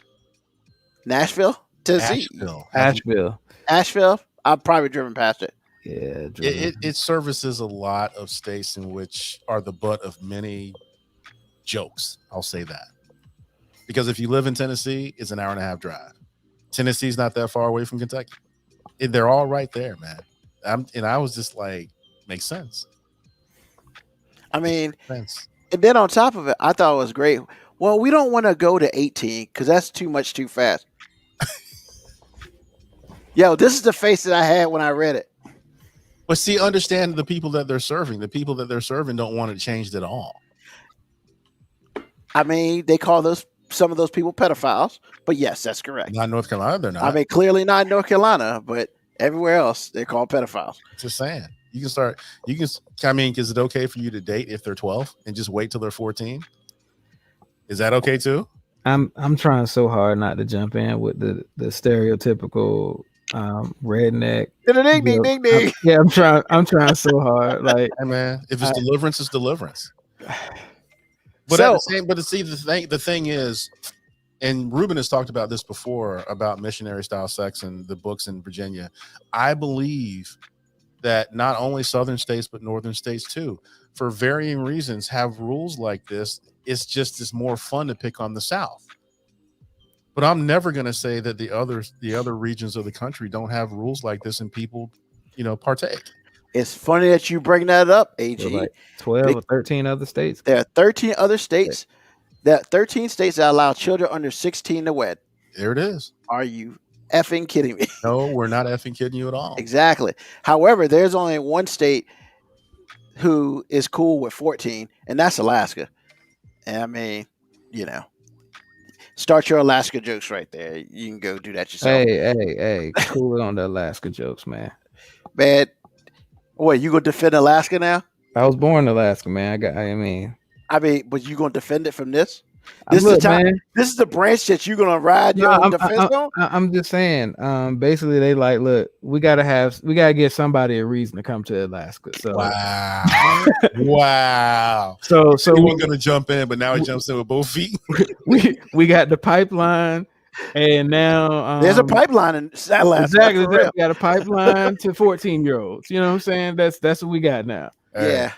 Nashville? Tennessee? Asheville? I've probably driven past it. Yeah. It services a lot of states in which are the butt of many jokes. I'll say that. Because if you live in Tennessee, it's an 1.5-hour drive. Tennessee's not that far away from Kentucky. They're all right there, man. I was just like, makes sense. I mean, Sense. and then on top of it, I thought it was great. Well, we don't want to go to 18 because that's too fast. Yo, this is the face that I had when I read it. But see, understand the people that they're serving. The people that they're serving don't want it changed at all. I mean, they call some of those people pedophiles, but yes, that's correct. Not North Carolina, they're not. I mean, clearly not North Carolina, but everywhere else they're called pedophiles. Just saying. I mean, is it okay for you to date if they're 12 and just wait till they're 14? Is that okay too? I'm trying so hard not to jump in with the stereotypical redneck. Ding, ding, ding, ding. Yeah, I'm trying so hard. Like, hey man, if it's deliverance, it's deliverance. But the thing is, and Ruben has talked about this before about missionary style sex and the books in Virginia. I believe that not only southern states but northern states too, for varying reasons, have rules like this. It's more fun to pick on the South. But I'm never going to say that the other regions of the country don't have rules like this and people, partake. It's funny that you bring that up, AG. Like 12 or 13 other states. There are 13 other states. There are 13 states that allow children under 16 to wed. There it is. Are you effing kidding me? No, we're not effing kidding you at all. Exactly. However, there's only one state who is cool with 14, and that's Alaska. And I mean, start your Alaska jokes right there. You can go do that yourself. Hey, cool on the Alaska jokes, man. Man, what, you gonna defend Alaska now? I was born in Alaska, man. But you gonna defend it from this? This is the branch that you're gonna ride your defense on? I'm just saying. Basically, they like, look, we gotta give somebody a reason to come to Alaska. So wow. So he wasn't gonna jump in, but now he jumps in with both feet. we got the pipeline, and now there's a pipeline in Alaska. Exactly, we got a pipeline to 14-year-olds. You know what I'm saying? That's what we got now. Yeah.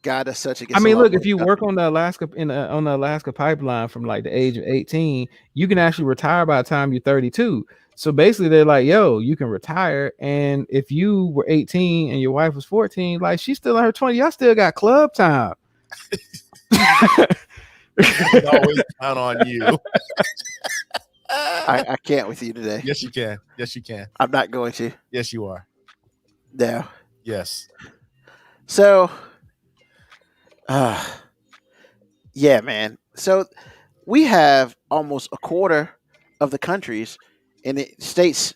God, that's such a. I mean, look, if you work on the Alaska on the Alaska pipeline from like the age of 18, you can actually retire by the time you're 32. So basically, they're like, "Yo, you can retire." And if you were 18 and your wife was 14, like she's still in her 20, y'all still got club time. Always count on you. I can't with you today. Yes, you can. Yes, you can. I'm not going to. Yes, you are. No. Yes. So. Yeah, man. So we have almost a quarter of the countries in the states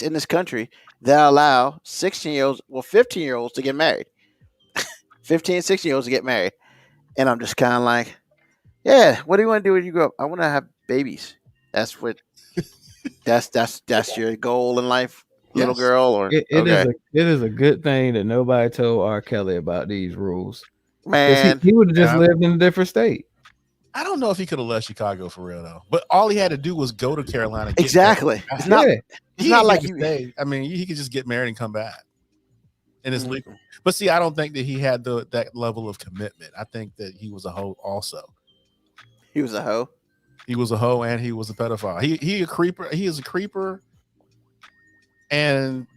in this country that allow 15-year-olds to get married. 15 and 16-year-olds to get married. And I'm just kind of like, yeah, what do you want to do when you grow up? I want to have babies. That's your goal in life, little girl? Or it is a good thing that nobody told R. Kelly about these rules. Man, he would have just lived in a different state. I don't know if he could have left Chicago for real though, but all he had to do was go to Carolina. Exactly. It's not like you. I mean, he could just get married and come back, and it's legal. But see, I don't think that he had that level of commitment. I think that he was a hoe also. He was a hoe. He was a hoe, and he was a pedophile. He a creeper. He is a creeper, and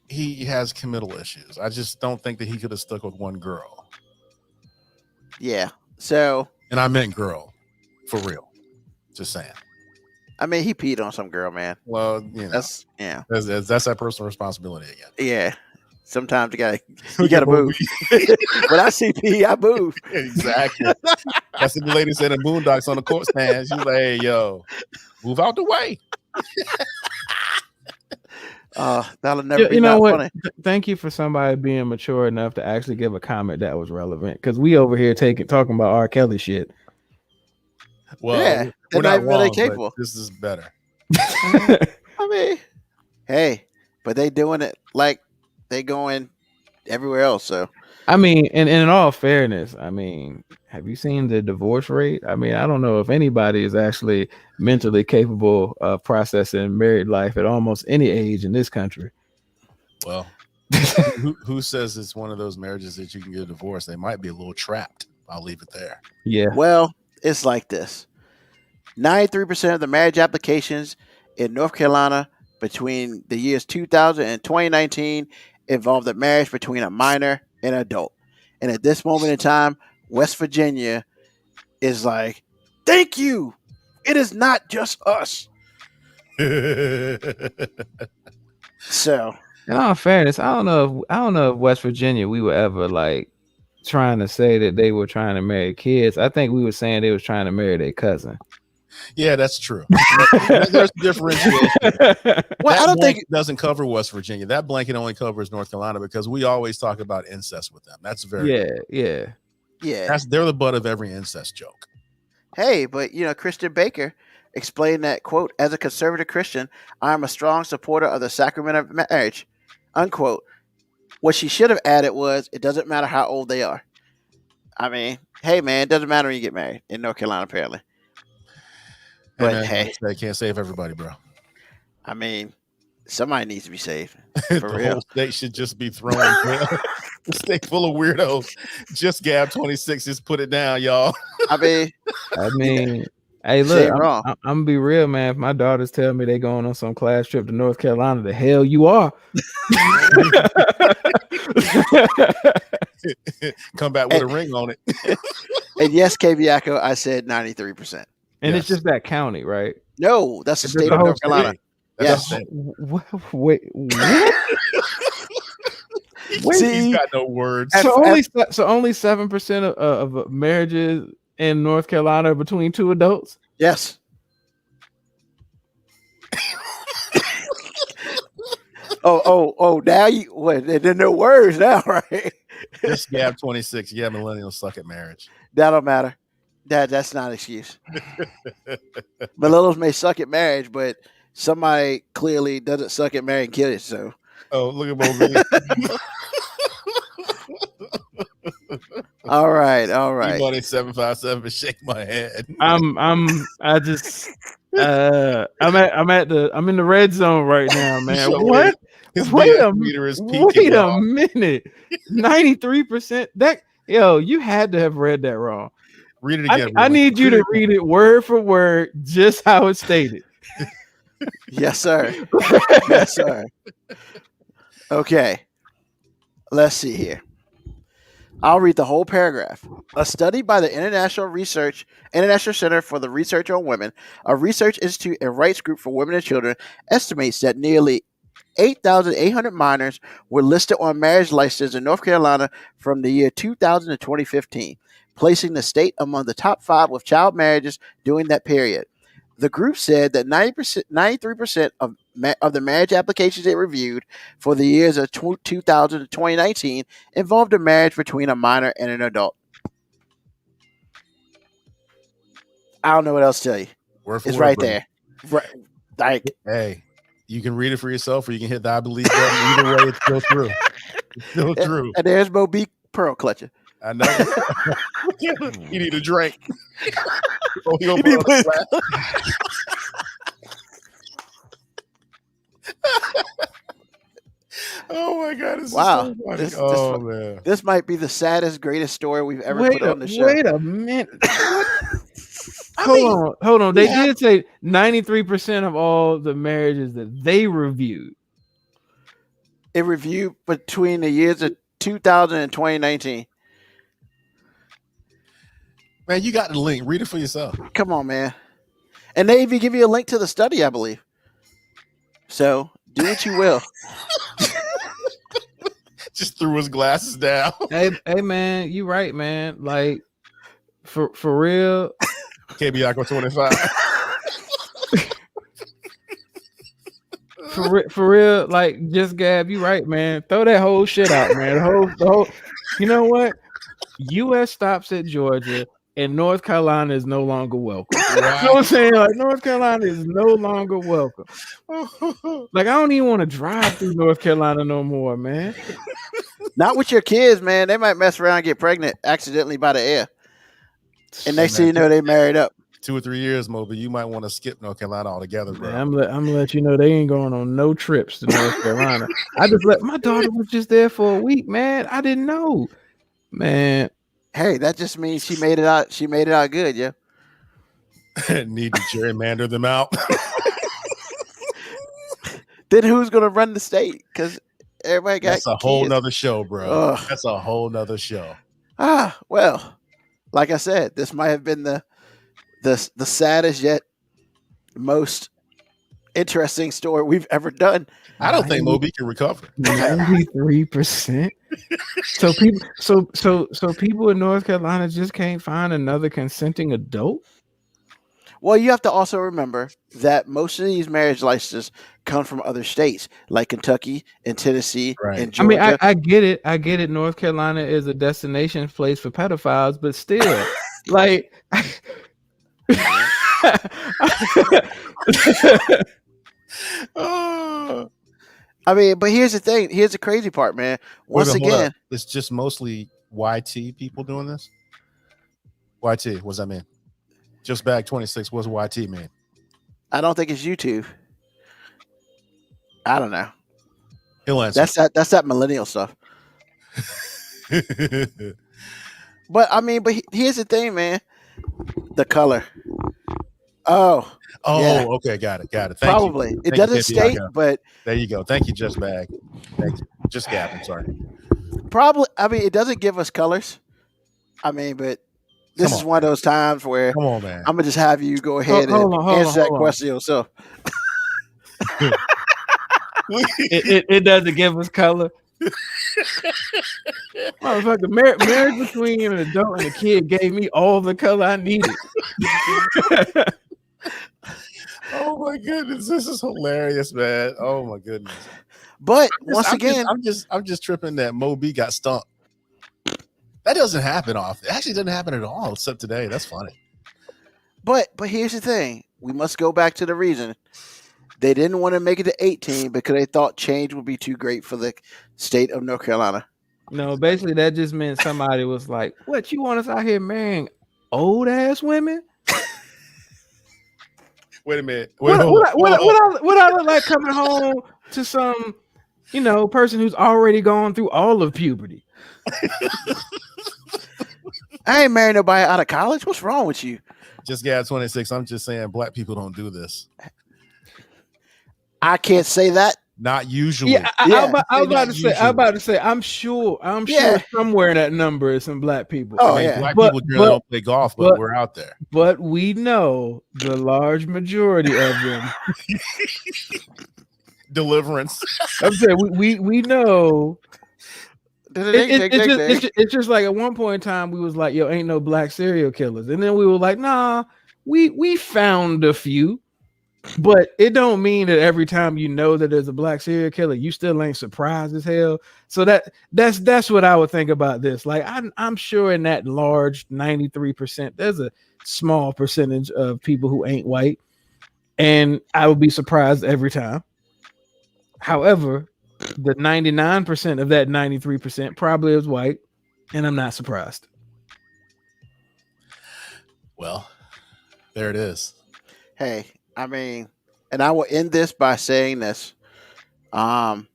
he has committal issues. I just don't think that he could have stuck with one girl. Yeah. So. And I meant girl, for real. Just saying. I mean, he peed on some girl, man. Well, that's that personal responsibility again. Yeah. Sometimes you gotta move. When I see pee, I move. Exactly. That's what the lady said in Boondocks on the court stand. She's like, "Hey, yo, move out the way." That'll never be. You know what? Funny. Thank you for somebody being mature enough to actually give a comment that was relevant. Because we over here talking about R. Kelly shit. Well, yeah, we're not wrong, really capable. This is better. I mean, hey, but they doing it like they going everywhere else. So I mean, and in all fairness, I mean, have you seen the divorce rate? I mean, I don't know if anybody is actually mentally capable of processing married life at almost any age in this country. Well, who says it's one of those marriages that you can get a divorce? They might be a little trapped. I'll leave it there. Yeah. Well, it's like this. 93% of the marriage applications in North Carolina between the years 2000 and 2019 involved a marriage between a minor and an adult. And at this moment in time, West Virginia is like, thank you. It is not just us. So, in all fairness, I don't know if West Virginia we were ever like trying to say that they were trying to marry kids. I think we were saying they was trying to marry their cousin. Yeah, that's true. There's differentiation. well, I don't think it doesn't cover West Virginia. That blanket only covers North Carolina because we always talk about incest with them. That's very yeah. They're the butt of every incest joke. Hey, but Christian Baker explained that, quote, as a conservative Christian, I am a strong supporter of the sacrament of marriage, unquote. What she should have added was, it doesn't matter how old they are. I mean, hey, man, it doesn't matter when you get married in North Carolina, apparently. But man, hey, they can't save everybody, bro. I mean, somebody needs to be saved. The For real. whole state should just be thrown in jail. The state full of weirdos. Just Gab 26, just put it down, y'all. I mean, hey, look, ain't wrong. I'm gonna be real, man. If my daughters tell me they going on some class trip to North Carolina, the hell you are. Come back with a ring on it. And yes, Kaviako, I said 93%. And Yes. it's just that county, right? No, that's the It's state the of whole North Carolina. state. That's Yes. the state. Wait, what? He's got no words. So only 7% of marriages in North Carolina are between two adults. Yes. Oh! Now you what? There are no words now, right? Just Gab 26. Yeah, millennials suck at marriage. That don't matter. That's not an excuse. Millennials may suck at marriage, but somebody clearly doesn't suck at marrying kids. So, Oh, look at Moby. all right. Money 757. Shake my head. I'm in the red zone right now, man. So What? His Wait BS a meter is Wait peaking, a y'all. minute. 93%. You had to have read that wrong. Read it again. I need you to read it word for word, just how it's stated. Yes, sir. Yes, sir. Okay. Let's see here. I'll read the whole paragraph. A study by the International Center for the Research on Women, a research institute and rights group for women and children, estimates that nearly 8,800 minors were listed on marriage licenses in North Carolina from the year 2000 to 2015, placing the state among the top 5 with child marriages during that period. The group said that 93% of the marriage applications it reviewed for the years of 2000 to 2019 involved a marriage between a minor and an adult. I don't know what else to tell you. Word for It's word, right bro. there. Right. Like, Hey, you can read it for yourself or you can hit the I believe button. Either way, it's still true. It's still true. and there's Mo B. Pearl clutcher. I know. You need a drink. Oh, he gonna put on a glass. Oh my god! This Wow. is so funny. This- Man. This might be the saddest, greatest story we've ever put on the show. Wait a minute. Hold on. They did say 93% of all the marriages that they reviewed. It reviewed between the years of 2000 and 2019. Man, you got the link. Read it for yourself. Come on, man. And they even give you a link to the study, I believe. So do what you will. Just threw his glasses down. Hey, man, you right, man. Like, for real. KB Aqua 25. For real, like, just Gab, you right, man. Throw that whole shit out, man. The whole. You know what? U.S. stops at Georgia, and North Carolina is no longer welcome. You know what I'm saying? Like, North Carolina is no longer welcome. Like, I don't even want to drive through North Carolina no more, man. Not with your kids, man. They might mess around and get pregnant accidentally by the air. And next thing you know, they married up. 2 or 3 years, Moby. You might want to skip North Carolina altogether, bro. Man, I'm gonna let you know they ain't going on no trips to North Carolina. I just let my daughter was just there for a week, man. I didn't know, man. Hey, that just means she made it out. She made it out good, yeah. Need to gerrymander them out. Then who's gonna run the state? Because everybody got That's a whole kids. nother show, bro. Ugh. That's a whole nother show. Well, like I said, this might have been the saddest yet most interesting story we've ever done. I don't think Moby can recover. 93%. So people in North Carolina just can't find another consenting adult. Well, you have to also remember that most of these marriage licenses come from other states, like Kentucky and Tennessee and I mean, Georgia. I get it. North Carolina is a destination place for pedophiles, but still, like, I mean, but here's the thing. Here's the crazy part, man. Once again, it's just mostly YT people doing this. YT, what's that mean? Just Bag 26. What's YT mean? I don't think it's YouTube. I don't know. He'll answer. That's that millennial stuff. But I mean, here's the thing, man. The color. Oh, yeah. Okay, got it. Thank Probably. you. It doesn't state, but there you go. Thank you, Just Bag. Thank you. Just Gap, I'm sorry. probably. I mean, it doesn't give us colors. I mean, but this is one of those times where Come on, man. I'm gonna just have you go ahead and answer that question yourself. it doesn't give us color. Motherfucker, marriage between an adult and a kid gave me all the color I needed. Oh my goodness, this is hilarious, man. Oh my goodness. But once again, I'm just tripping that Moby got stumped. That doesn't happen often. It actually doesn't happen at all, except today. That's funny. But here's the thing. We must go back to the reason. They didn't want to make it to 18 because they thought change would be too great for the state of North Carolina. No, basically that just meant somebody was like, "What, you want us out here marrying old ass women?" Wait a minute. What I look like coming home to some, person who's already gone through all of puberty? I ain't marrying nobody out of college. What's wrong with you? Just Gab 26. I'm just saying black people don't do this. I can't say that. Not usually. Yeah, I was about to say, I'm sure somewhere in that number is some black people. Oh, Black people generally don't play golf, but we're out there. But we know the large majority of them. Deliverance. I'm saying we know. It's just like at one point in time we was like, yo, ain't no black serial killers, and then we were like, nah, we found a few. But it don't mean that every time you know that there's a black serial killer, you still ain't surprised as hell. So that's what I would think about this. Like I'm sure in that large 93%, there's a small percentage of people who ain't white, and I would be surprised every time. However, the 99% of that 93% probably is white, and I'm not surprised. Well, there it is. Hey. I mean, and I will end this by saying this. New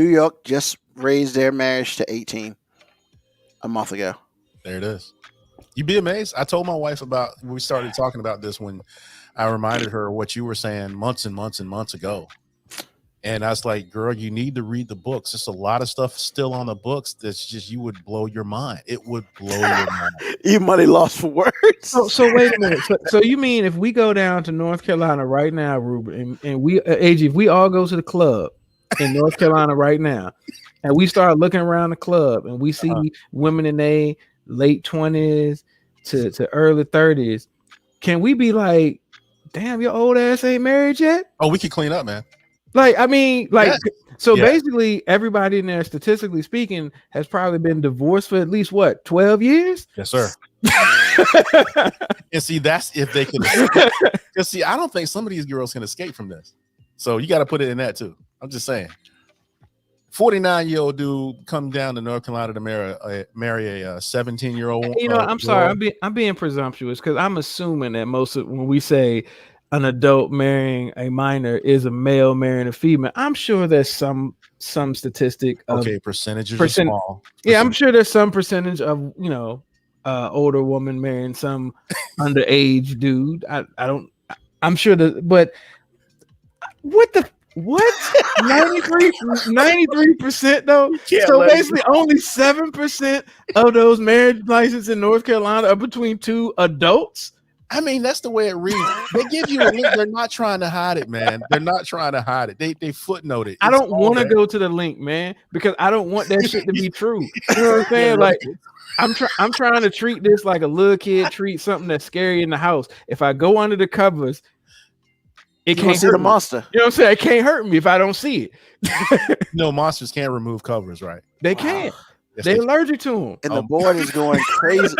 York just raised their marriage to 18 a month ago. There it is. You'd be amazed. I told my wife we started talking about this when I reminded her what you were saying months and months and months ago. And I was like, girl, you need to read the books. There's a lot of stuff still on the books that's just, you would blow your mind. It would blow your mind. You money lost for words. So wait a minute. So you mean if we go down to North Carolina right now, Ruben, and we, AG, if we all go to the club in North Carolina right now, and we start looking around the club and we see women in their late 20s to early 30s, can we be like, damn, your old ass ain't married yet? Oh, we can clean up, man. Basically everybody in there, statistically speaking, has probably been divorced for at least 12 years? Yes, sir. And see, that's if they can. Because see, I don't think some of these girls can escape from this. So you got to put it in that too. I'm just saying. 49-year-old dude come down to North Carolina to marry a 17-year-old. I'm sorry, I'm being presumptuous because I'm assuming that when we say an adult marrying a minor is a male marrying a female, I'm sure there's some statistic of percentages are small. Yeah, I'm sure there's some percentage of older woman marrying some underage dude. I'm sure but what 93% though. So basically only 7% of those marriage licenses in North Carolina are between two adults. I mean, that's the way it reads. They give you a link. They're not trying to hide it, man. They're not trying to hide it. They footnote it. I don't want to go to the link, man, because I don't want that shit to be true. You know what I'm saying? Like, I'm trying to treat this like a little kid treat something that's scary in the house. If I go under the covers, it can't see the monster. You know what I'm saying? It can't hurt me if I don't see it. No, monsters can't remove covers, right? They can't. They're allergic to them. And the board is going crazy.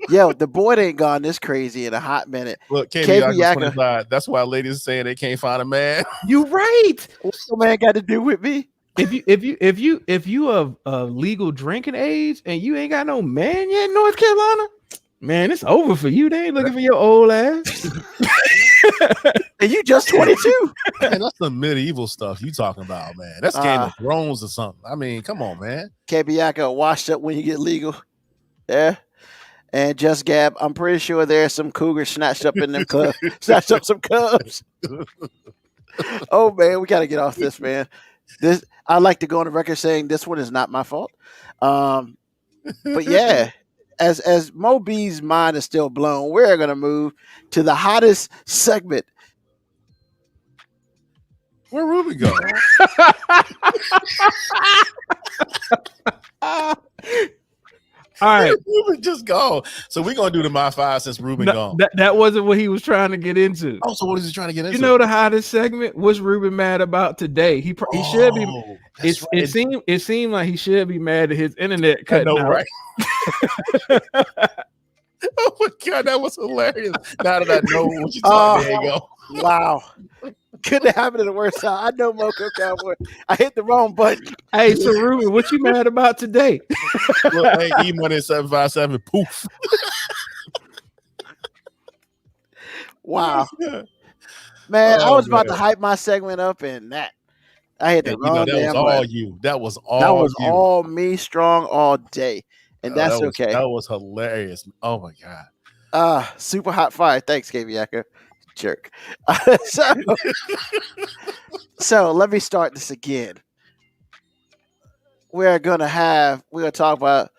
Yo, the board ain't gone this crazy in a hot minute. Look, KB, that's why ladies are saying they can't find a man. You right. What's the man got to do with me? If you of legal drinking age and you ain't got no man yet in North Carolina, man, it's over for you. They ain't looking for your old ass. And you just 22. Man, that's the medieval stuff you talking about, man. That's Game of Thrones or something. I mean, come on, man. KB washed up when you get legal. Yeah. And Just Gab, I'm pretty sure there's some cougars snatched up in them clubs. Snatched up some cubs. Oh man, we gotta get off this, man. I'd like to go on the record saying this one is not my fault. But yeah. As Mo B's mind is still blown, we're gonna move to the hottest segment. Where Ruben go? All right, Ruben just go. So we're gonna do the My Five since Ruben gone. That wasn't what he was trying to get into. Oh, so what is he trying to get into? You know the hottest segment? What's Ruben mad about today? He should be. It seemed like he should be mad at his internet cutting out. Right? Oh my god, that was hilarious. Now that I know what you're talking, there you go. Wow. Couldn't have happened at the worst time. I know Moco Cowboy. I hit the wrong button. Hey, so Ruben, what you mad about today? Look, hey, E-Money 757, poof. Wow. Man, I was about to hype my segment up and that. I hit the wrong that was all button. you. That was all all me strong all day. And that's okay. That was hilarious. Oh my god. Super hot fire. Thanks, KB jerk. So let me start this again. We're gonna talk about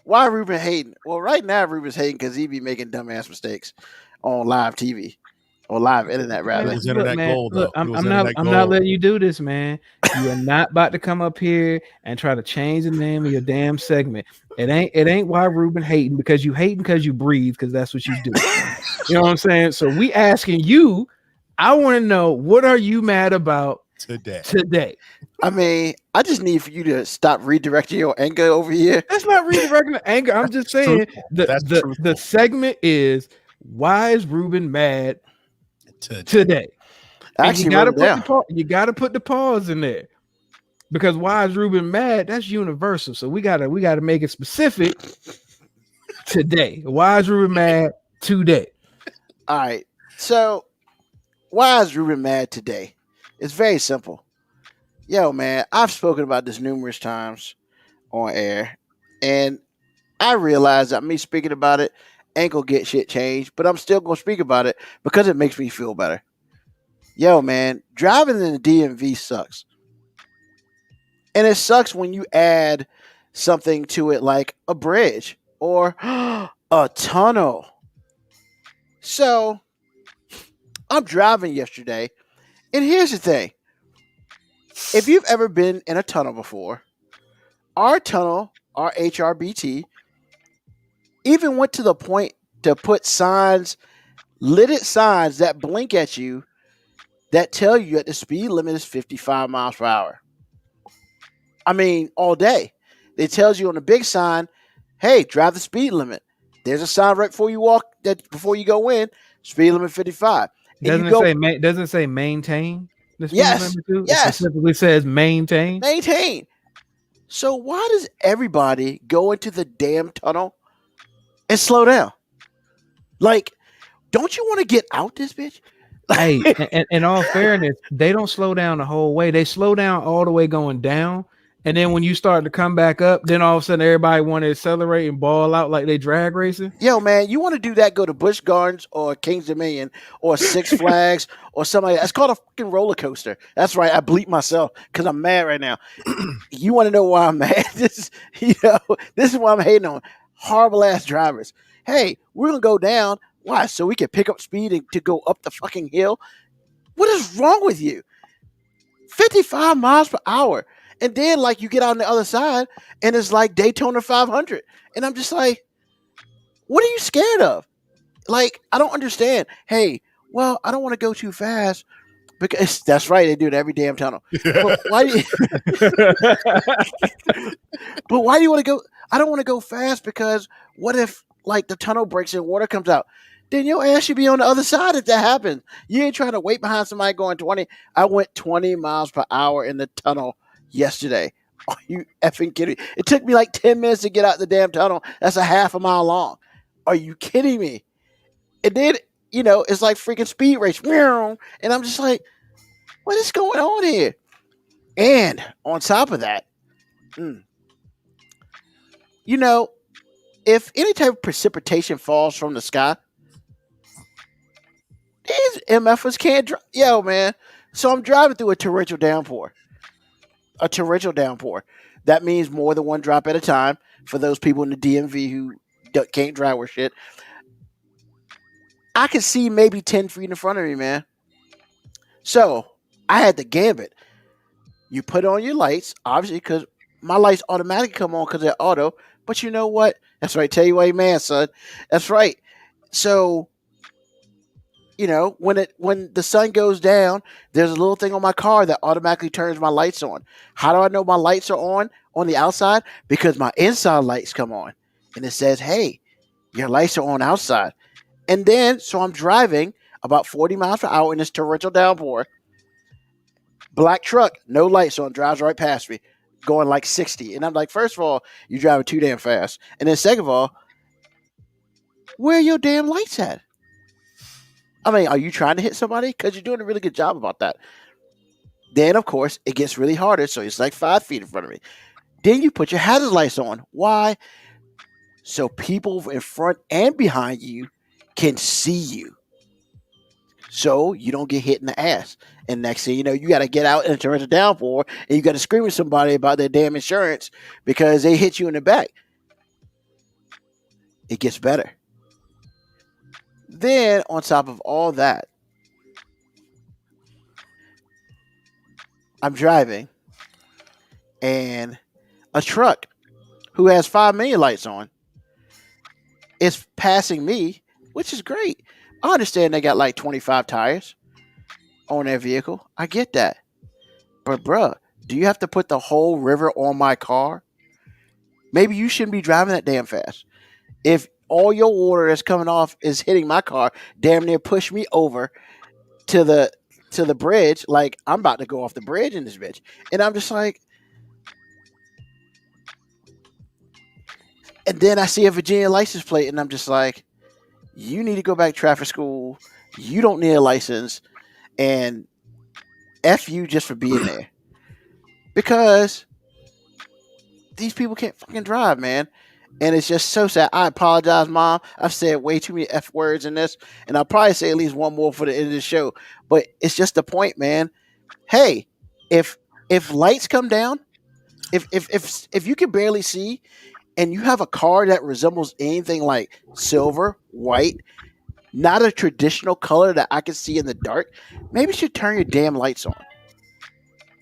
why Ruben hating. Well, right now Ruben's hating because he be making dumbass mistakes on live TV. Or live internet, rather. It was internet gold, though. I'm not letting you do this, man. You are not about to come up here and try to change the name of your damn segment. It ain't why Ruben hating because you breathe, because that's what you do. You know what I'm saying? So we asking you, I want to know, what are you mad about today? I mean, I just need for you to stop redirecting your anger over here. That's not redirecting the anger. I'm just saying the segment is, why is Ruben mad today? Actually, you gotta put the pause in there, because why is Ruben mad? That's universal. So we gotta make it specific. Today, why is Ruben mad today? All right. So why is Ruben mad today? It's very simple. Yo, man, I've spoken about this numerous times on air, and I realize that me speaking about it ain't gonna get shit changed, but I'm still gonna speak about it because it makes me feel better. Yo, man, driving in the DMV sucks. And it sucks when you add something to it like a bridge or a tunnel. So I'm driving yesterday, and here's the thing. If you've ever been in a tunnel before, our tunnel, our HRBT, even went to the point to put lidded signs that blink at you that tell you that the speed limit is 55 miles per hour. I mean, all day. It tells you on the big sign, hey, drive the speed limit. There's a sign right before you go in, speed limit 55. Doesn't it say maintain the speed yes, limit too? Yes. It specifically says maintain. Maintain. So why does everybody go into the damn tunnel and slow down? Like, don't you want to get out this bitch? Hey, in all fairness, they don't slow down the whole way. They slow down all the way going down, And then when you start to come back up, then all of a sudden everybody want to accelerate and ball out like they drag racing. Yo, man, you want to do that? Go to Busch Gardens or Kings Dominion or Six Flags or something like that. It's called a fucking roller coaster. That's right. I bleep myself because I'm mad right now. You want to know why I'm mad? This is why I'm hating on horrible ass drivers. Hey, we're gonna go down. Why? So we can pick up speed and to go up the fucking hill. What is wrong with you? 55 miles per hour. And then, like, you get out on the other side, and it's like Daytona 500. And I'm just like, what are you scared of? Like, I don't understand. Hey, well, I don't want to go too fast. Because that's right, they do it every damn tunnel. But why do you want to go? I don't want to go fast because what if, like, the tunnel breaks and water comes out? Then your ass should be on the other side if that happens. You ain't trying to wait behind somebody going 20. I went 20 miles per hour in the tunnel yesterday. Are you effing kidding me? It took me like 10 minutes to get out the damn tunnel. That's a half a mile long. Are you kidding me? And then, it's like freaking speed race. And I'm just like, what is going on here? And on top of that, if any type of precipitation falls from the sky, these MFers can't drive. Yo, man. So I'm driving through a torrential downpour. That means more than one drop at a time for those people in the DMV who can't drive with shit. I could see maybe 10 feet in front of me, man. So I had the gambit. You put on your lights, obviously, because my lights automatically come on because they're auto. But you know what? That's right. Tell you what, man, son. That's right. So, when the sun goes down, there's a little thing on my car that automatically turns my lights on. How do I know my lights are on the outside? Because my inside lights come on. And it says, hey, your lights are on outside. And then, so I'm driving about 40 miles per hour in this torrential downpour. Black truck, no lights on, drives right past me, going like 60. And I'm like, first of all, you're driving too damn fast. And then second of all, where are your damn lights at? I mean, are you trying to hit somebody? Because you're doing a really good job about that. Then, of course, it gets really harder. So it's like 5 feet in front of me. Then you put your hazard lights on. Why? So people in front and behind you can see you. So you don't get hit in the ass. And next thing you know, you got to get out and turn it downpour. And you got to scream at somebody about their damn insurance because they hit you in the back. It gets better. Then, on top of all that, I'm driving, and a truck who has 5 million lights on is passing me, which is great. I understand they got like 25 tires on their vehicle. I get that. But, bruh, do you have to put the whole river on my car? Maybe you shouldn't be driving that damn fast. If all your water that's coming off is hitting my car, damn near push me over to the bridge, like I'm about to go off the bridge in this bitch. And I'm just like, and then I see a Virginia license plate and I'm just like, you need to go back to traffic school. You don't need a license. And F you just for being there. Because these people can't fucking drive, man. And it's just so sad. I apologize, Mom. I've said way too many F words in this. And I'll probably say at least one more for the end of the show. But it's just the point, man. Hey, if lights come down, if you can barely see and you have a car that resembles anything like silver, white, not a traditional color that I can see in the dark, maybe you should turn your damn lights on.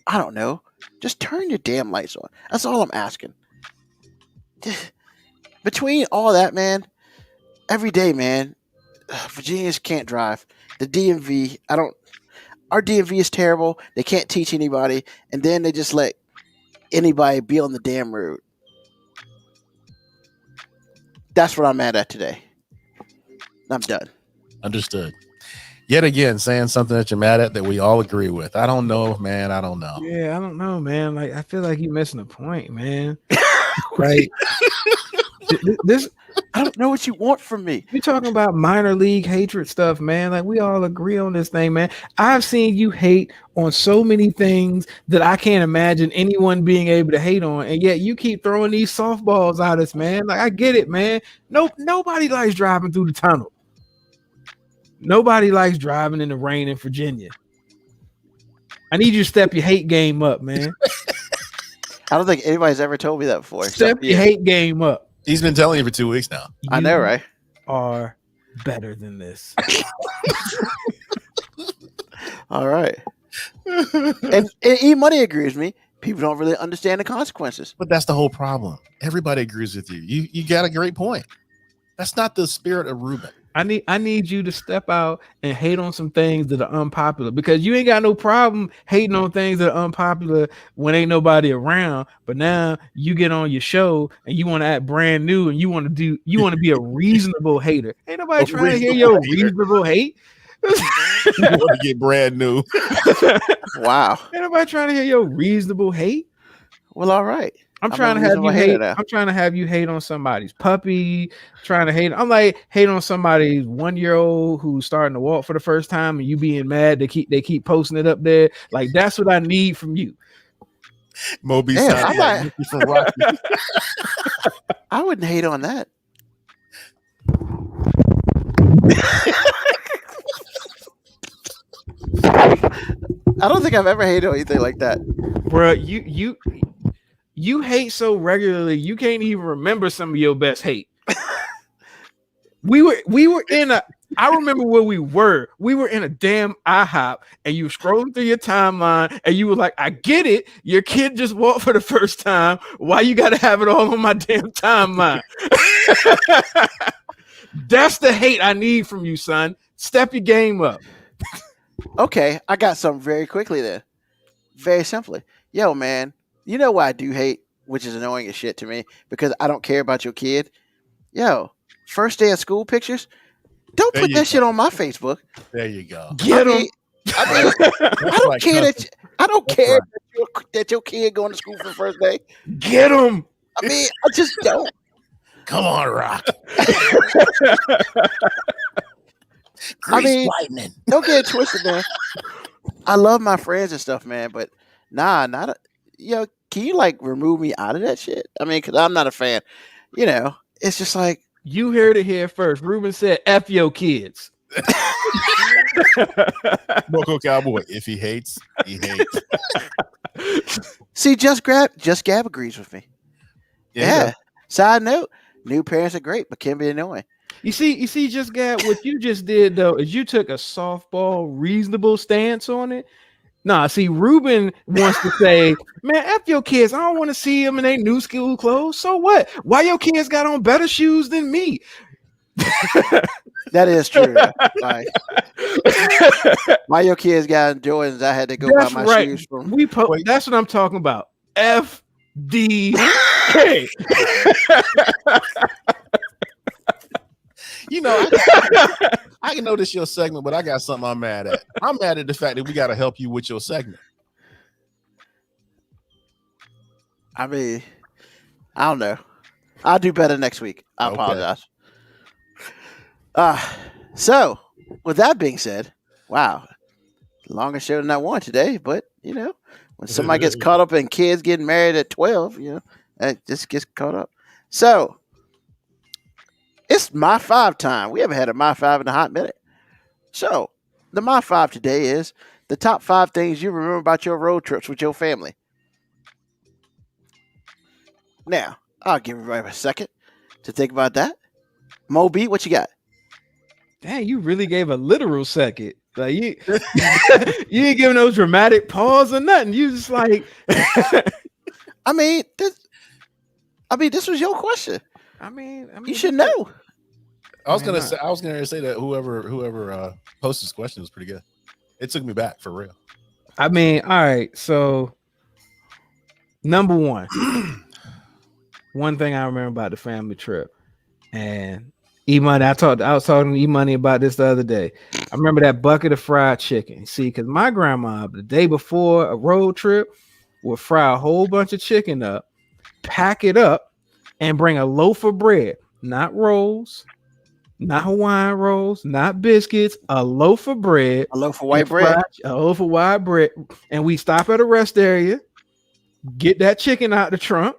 I don't know. Just turn your damn lights on. That's all I'm asking. Between all that, man, every day, man, Virginians can't drive. The DMV, our DMV is terrible. They can't teach anybody. And then they just let anybody be on the damn road. That's what I'm mad at today. I'm done. Understood. Yet again, saying something that you're mad at that we all agree with. I don't know, man. I don't know. Yeah, I don't know, man. Like, I feel like you're missing the point, man. Right. This, I don't know what you want from me. You're talking about minor league hatred stuff, man. Like we all agree on this thing, man. I've seen you hate on so many things that I can't imagine anyone being able to hate on, and yet you keep throwing these softballs at us, man. Like I get it, man. Nope, nobody likes driving through the tunnel. Nobody likes driving in the rain in Virginia. I need you to step your hate game up, man. I don't think anybody's ever told me that before. Step your hate game up. He's been telling you for 2 weeks now. I know, right? Are better than this. All right. And E-Money agrees with me. People don't really understand the consequences. But that's the whole problem. Everybody agrees with you. You got a great point. That's not the spirit of Ruben. I need you to step out and hate on some things that are unpopular, because you ain't got no problem hating on things that are unpopular when ain't nobody around. But now you get on your show and you want to act brand new and you want to be a reasonable hater. Ain't nobody trying to hear your reasonable hate. You want to get brand new. Wow. Ain't nobody trying to hear your reasonable hate. Well, all right. I'm trying to have you hate. I'm trying to have you hate on somebody's puppy. Trying to hate. I'm like hate on somebody's 1-year-old who's starting to walk for the first time, and you being mad. They keep posting it up there. Like that's what I need from you. Moby, I wouldn't hate on that. I don't think I've ever hated on anything like that, bro. You hate so regularly, you can't even remember some of your best hate. we were in a. I remember where we were. We were in a damn IHOP, and you were scrolling through your timeline, and you were like, "I get it. Your kid just walked for the first time. Why you got to have it all on my damn timeline?" That's the hate I need from you, son. Step your game up. Okay, I got something very quickly then. Very simply. Yo, man, you know what I do hate, which is annoying as shit to me, because I don't care about your kid? Yo, first day of school pictures? Don't put that shit on my Facebook. There you go. Get him. I don't care that your kid going to school for the first day. Get him. I mean, I just don't. Come on, Rock. I mean, lightning. Don't get it twisted, man. I love my friends and stuff, man, but can you like remove me out of that shit? I mean, because I'm not a fan. You know, it's just like you heard it here first. Ruben said, "F your kids." Local cowboy. If he hates, he hates. See, Just Gab agrees with me. Yeah. Side note: new parents are great, but can be annoying. You see, Just Gab, what you just did though is you took a softball, reasonable stance on it. Nah, see, Ruben wants to say, man, F your kids. I don't want to see them in their new school clothes. So what? Why your kids got on better shoes than me? That is true. Like, why your kids got Jordans? I had to go buy my shoes from. That's what I'm talking about. FDK. You know, I can know this your segment, but I got something I'm mad at. I'm mad at the fact that we got to help you with your segment. I mean, I don't know. I'll do better next week. I apologize. So, with that being said, wow, longest show than I want today. But you know, when somebody gets caught up in kids getting married at 12, you know, it just gets caught up. So. It's my 5 time. We haven't had a my 5 in a hot minute. So, the my 5 today is the top 5 things you remember about your road trips with your family. Now, I'll give everybody a second to think about that. Moby, what you got? Dang, you really gave a literal second. Like you ain't giving no dramatic pause or nothing. You just like I mean, this was your question. I mean, you should know. I was gonna say that whoever posted this question was pretty good. It took me back for real. I mean, all right. So, number one thing I remember about the family trip, and E-Money. I was talking to E-Money about this the other day. I remember that bucket of fried chicken. See, because my grandma the day before a road trip would fry a whole bunch of chicken up, pack it up, and bring a loaf of bread. not rolls, not Hawaiian rolls, not biscuits, a loaf of bread, A loaf of white bread. a loaf of white bread, and we stop at a rest area, get that chicken out the trunk.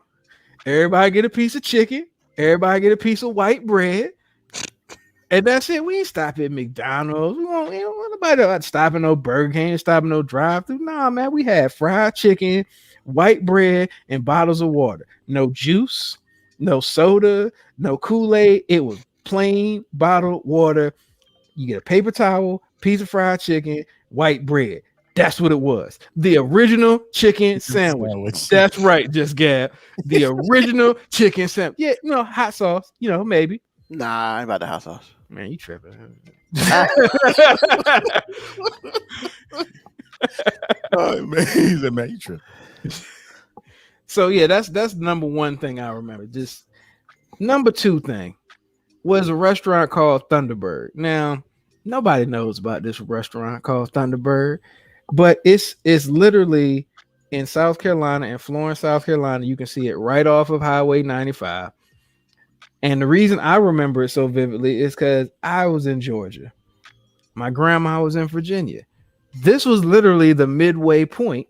Everybody get a piece of chicken. Everybody get a piece of white bread. And that's it. We ain't stop at McDonald's. We don't want nobody stopping no Burger King, stopping no drive-thru. Nah, man, we had fried chicken, white bread, and bottles of water. No juice, no soda, no Kool-Aid. It was plain bottled water. You get a paper towel, piece of fried chicken, white bread. That's what it was. The original chicken sandwich. That's right, just Gab. The original chicken sandwich. Yeah, hot sauce, maybe. Nah, I ain't about the hot sauce. Man, you tripping. Oh, man, you tripping. So yeah, that's number one thing I remember. Just number two thing was a restaurant called Thunderbird. Now, nobody knows about this restaurant called Thunderbird, but it's literally in South Carolina, in Florence, South Carolina. You can see it right off of Highway 95. And the reason I remember it so vividly is because I was in Georgia. My grandma was in Virginia. This was literally the midway point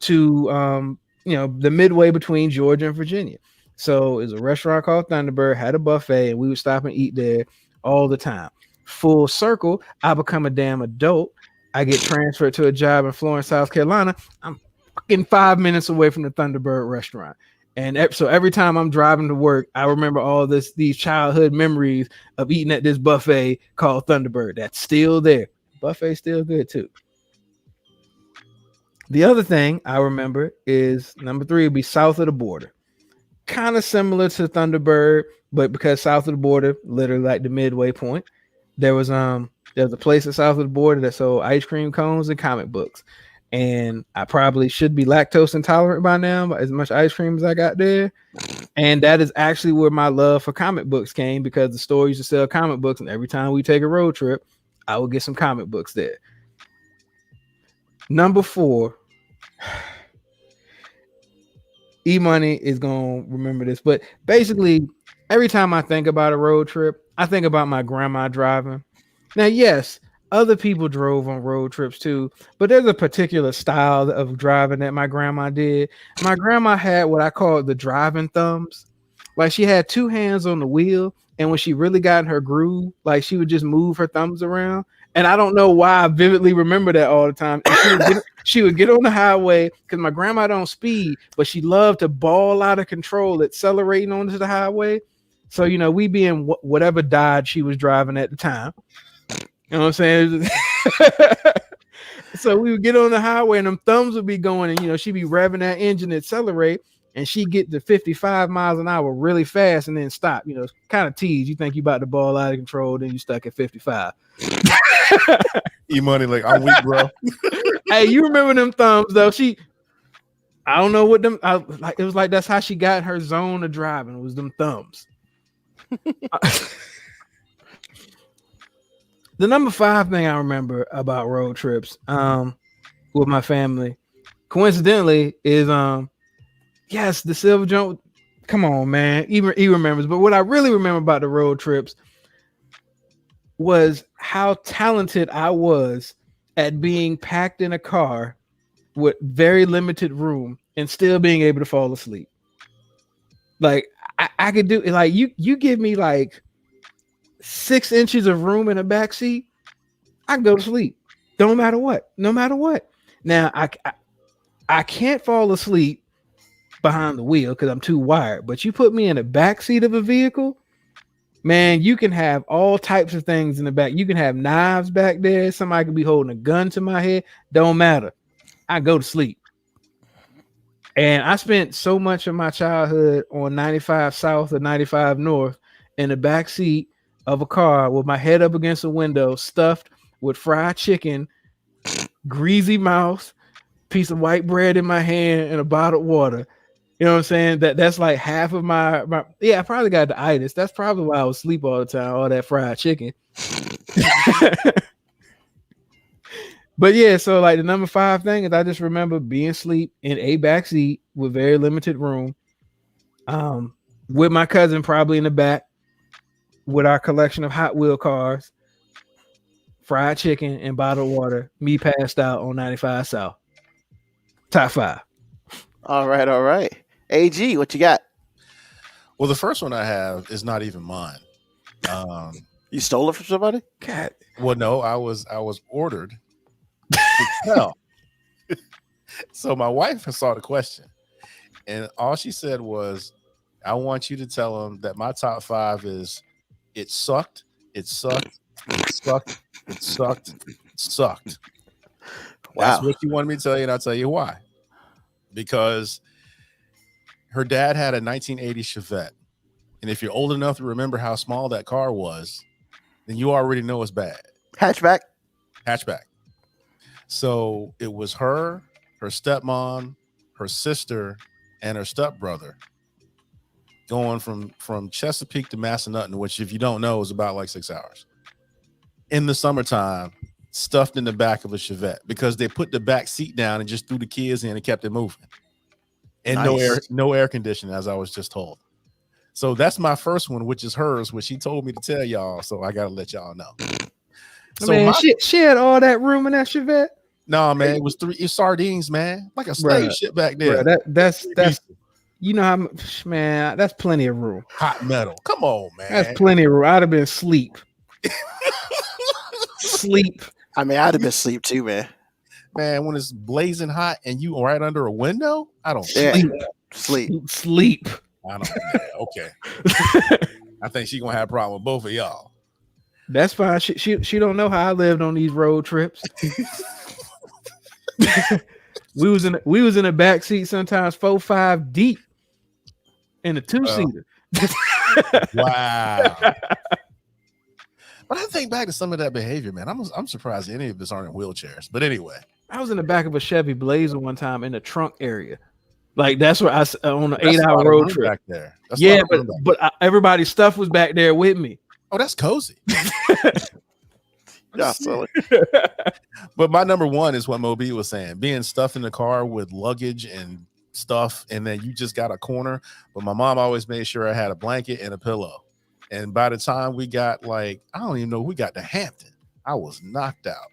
to, the midway between Georgia and Virginia. So it's a restaurant called Thunderbird, had a buffet, and we would stop and eat there all the time. Full circle, I become a damn adult. I get transferred to a job in Florence, South Carolina. I'm fucking 5 minutes away from the Thunderbird restaurant. And so every time I'm driving to work, I remember all these childhood memories of eating at this buffet called Thunderbird. That's still there. Buffet's still good too. The other thing I remember is number 3 would be south of the border. Kind of similar to Thunderbird, but because south of the border, literally like the midway point, there's a place at south of the border that sold ice cream cones and comic books. And I probably should be lactose intolerant by now, but as much ice cream as I got there. And that is actually where my love for comic books came, because the store used to sell comic books. And every time we take a road trip, I would get some comic books there. Number 4, E-Money is going to remember this. But basically, every time I think about a road trip, I think about my grandma driving. Now, yes, other people drove on road trips too, but there's a particular style of driving that my grandma did. My grandma had what I call the driving thumbs. Like, she had 2 hands on the wheel, and when she really got in her groove, like, she would just move her thumbs around. And I don't know why I vividly remember that all the time. She would get on the highway, because my grandma don't speed, but she loved to ball out of control, accelerating onto the highway. So, we be in whatever Dodge she was driving at the time. You know what I'm saying? So we would get on the highway and them thumbs would be going, and she'd be revving that engine, accelerate, and she'd get to 55 miles an hour really fast and then stop. Kind of tease. You think you about to ball out of control, then you stuck at 55. E-Money, like, I'm weak, bro. Hey, you remember them thumbs though? I don't know what them. It was like that's how she got her zone of driving. Was them thumbs. The number 5 thing I remember about road trips with my family, coincidentally, is yes, the Silver Jump. Come on, man. He remembers. But what I really remember about the road trips was how talented I was at being packed in a car with very limited room and still being able to fall asleep. Like, I could do, like, you give me like 6 inches of room in a back seat, I can go to sleep. No matter what. Now I can't fall asleep behind the wheel because I'm too wired. But you put me in the back seat of a vehicle, man, you can have all types of things in the back. You can have knives back there. Somebody could be holding a gun to my head. Don't matter. I go to sleep. And I spent so much of my childhood on 95 South or 95 North in the back seat of a car with my head up against the window, stuffed with fried chicken, greasy mouth, piece of white bread in my hand, and a bottle of water. You know what I'm saying? That's like half of my I probably got the itis. That's probably why I was asleep all the time, all that fried chicken. But yeah, so like the number 5 thing is I just remember being asleep in a back seat with very limited room, with my cousin probably in the back, with our collection of Hot Wheel cars, fried chicken, and bottled water. Me passed out on 95 South. Top 5. All right. AG, what you got? Well, the first one I have is not even mine. You stole it from somebody? God. Well, no, I was ordered to tell. So my wife saw the question, and all she said was, "I want you to tell them that my top 5 is it sucked, it sucked, it sucked, it sucked, it sucked." That's Wow. what you wanted me to tell you, and I'll tell you why. Because her dad had a 1980 Chevette, and if you're old enough to remember how small that car was, then you already know it's bad. Hatchback. So it was her stepmom, her sister, and her stepbrother going from Chesapeake to Massanutten, which, if you don't know, is about like 6 hours. In the summertime, stuffed in the back of a Chevette because they put the back seat down and just threw the kids in and kept it moving. And Nice. no air conditioning, as I was just told. So that's my first one, which is hers, which she told me to tell y'all. So I gotta let y'all know. So Man, she had all that room in that Chevette. No, man, it was 3 sardines, man, like a slave ship back there. Bruh, that's you know how much, man. That's plenty of room. Hot metal. Come on, man. That's plenty of room. I'd have been sleep. I mean, I'd have been asleep too, man. Man, when it's blazing hot and you are right under a window, I don't Sleep. I don't know. Okay. I think she's gonna have a problem with both of y'all. That's fine. She don't know how I lived on these road trips. we was in the back seat sometimes 4-5 deep in a 2-seater. Wow. But I think back to some of that behavior, man. I'm surprised any of us aren't in wheelchairs. But anyway, I was in the back of a Chevy Blazer one time in the trunk area. Like that's where I on an 8-hour road trip back there. Yeah, but everybody's stuff was back there with me. Oh, that's cozy. Yeah, silly. But my number one is what Moby was saying, being stuffed in the car with luggage and stuff, and then you just got a corner. But my mom always made sure I had a blanket and a pillow. And by the time we got I don't even know, we got to Hampton, I was knocked out.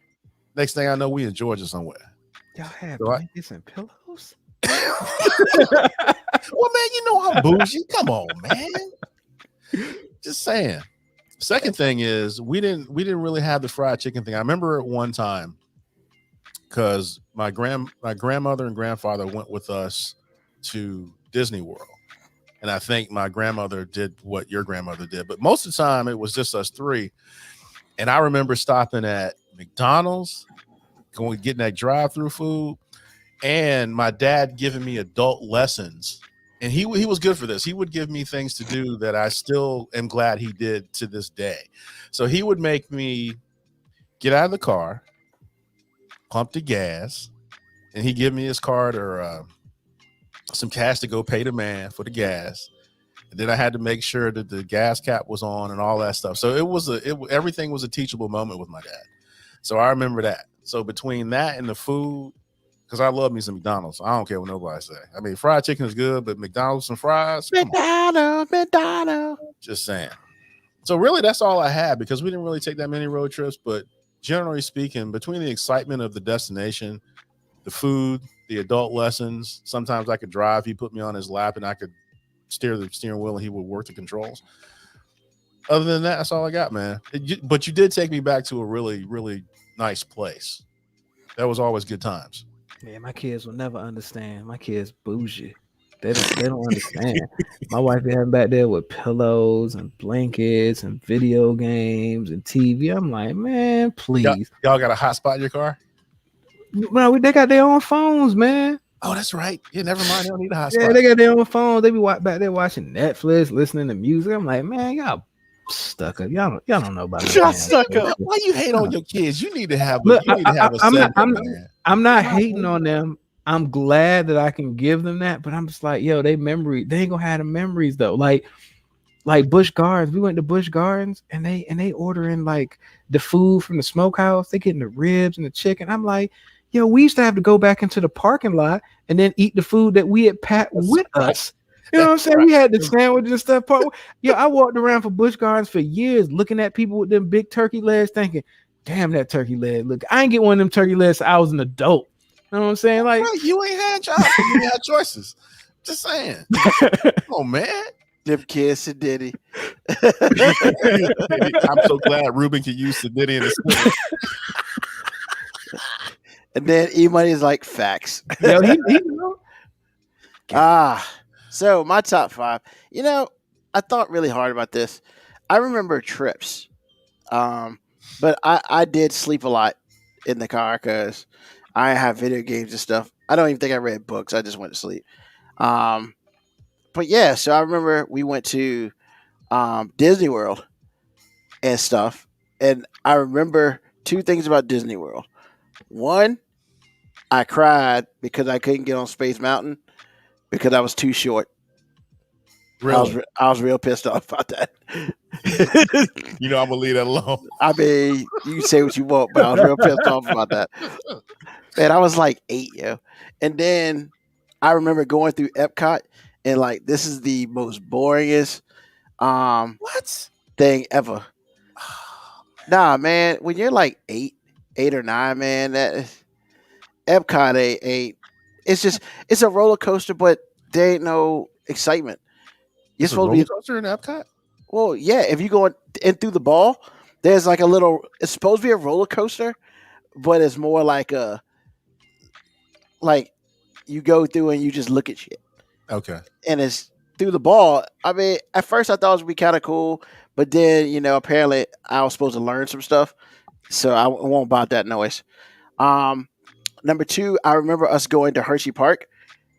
Next thing I know, we in Georgia somewhere. Y'all have blankets and pillows? Well, man, you know I'm bougie. Come on, man. Just saying. Second thing is we didn't really have the fried chicken thing. I remember at one time because my grandmother and grandfather went with us to Disney World. And I think my grandmother did what your grandmother did. But most of the time it was just us three. And I remember stopping at McDonald's, getting that drive-through food, and my dad giving me adult lessons. And he was good for this. He would give me things to do that I still am glad he did to this day. So he would make me get out of the car, pump the gas, and he'd give me his card or some cash to go pay the man for the gas. And then I had to make sure that the gas cap was on and all that stuff. So everything was a teachable moment with my dad. So I remember that. So between that and the food, because I love me some McDonald's. I don't care what nobody say. I mean, fried chicken is good, but McDonald's and fries. McDonald's. Just saying. So really, that's all I had because we didn't really take that many road trips. But generally speaking, between the excitement of the destination, the food, the adult lessons, sometimes I could drive. He put me on his lap and I could steer the steering wheel and he would work the controls. Other than that, that's all I got, man. But you did take me back to a really, really nice place. That was always good times. Yeah, my kids will never understand. My kids bougie. They don't understand. My wife be having back there with pillows and blankets and video games and TV. I'm like, man, please. Y'all got a hotspot in your car? No, they got their own phones, man. Oh, that's right. Yeah, never mind. They don't need a hotspot. Yeah, they got their own phones. They be back there watching Netflix, listening to music. I'm like, man, y'all stuck up. Y'all don't know about Y'all stuck up. Why you hate on your kids? You need to have a I'm not hating on them. I'm glad that I can give them that, but I'm just like, yo, they ain't gonna have the memories though. Like Busch Gardens. We went to Busch Gardens and they ordering like the food from the smokehouse. They getting the ribs and the chicken. I'm like, yo, we used to have to go back into the parking lot and then eat the food that we had packed with us You know what I'm saying? We had the sandwich and stuff. Yeah, I walked around for Busch Gardens for years looking at people with them big turkey legs thinking, damn, that turkey leg. Look, I ain't get one of them turkey legs I was an adult. You know what I'm saying? Like, bro, you ain't had jobs. You ain't had choices. Just saying. Oh, man. Them kids, Diddy. I'm so glad Ruben can use Diddy in his sentence. And then E-Money is like, facts. Yo, he know. So my top 5. You know, I thought really hard about this. I remember trips. But I did sleep a lot in the car because I have video games and stuff. I don't even think I read books. I just went to sleep. But yeah, so I remember we went to Disney World and stuff. And I remember 2 things about Disney World. One, I cried because I couldn't get on Space Mountain because I was too short. Really? I was real pissed off about that. You know, I'm gonna leave that alone. I mean, you can say what you want, but I was real pissed off about that. And I was like 8, yo. And then I remember going through Epcot and like, this is the most boringest thing ever. Nah, man, when you're like 8 or 9, man, that Epcot ain't. It's a roller coaster, but there ain't no excitement. You're supposed to be coaster in Epcot. Well, yeah. If you go in through the ball, there's like a little. It's supposed to be a roller coaster, but it's more like you go through and you just look at shit. Okay. And it's through the ball. I mean, at first I thought it would be kind of cool, but then apparently I was supposed to learn some stuff, so I won't about that noise. Number 2, I remember us going to Hershey Park.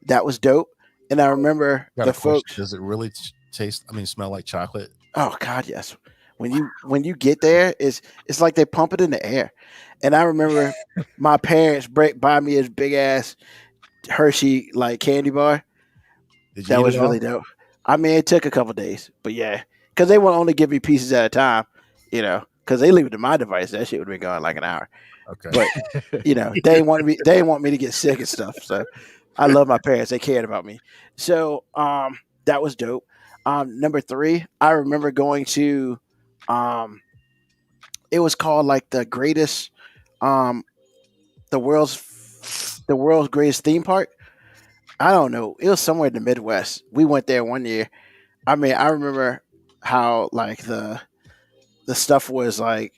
That was dope. And I remember the folks. Does it really smell like chocolate? Oh God, yes. When you get there, it's like they pump it in the air. And I remember my parents buy me this big ass Hershey like candy bar. That was really dope. I mean, it took a couple days, but yeah, because they won't only give me pieces at a time, because they leave it to my device. That shit would be gone like an hour. Okay. But they didn't want me to get sick and stuff. So I love my parents. They cared about me. So that was dope. Number 3, I remember going to it was called like the greatest the world's greatest theme park. I don't know. It was somewhere in the Midwest. We went there one year. I mean, I remember how like the stuff was like.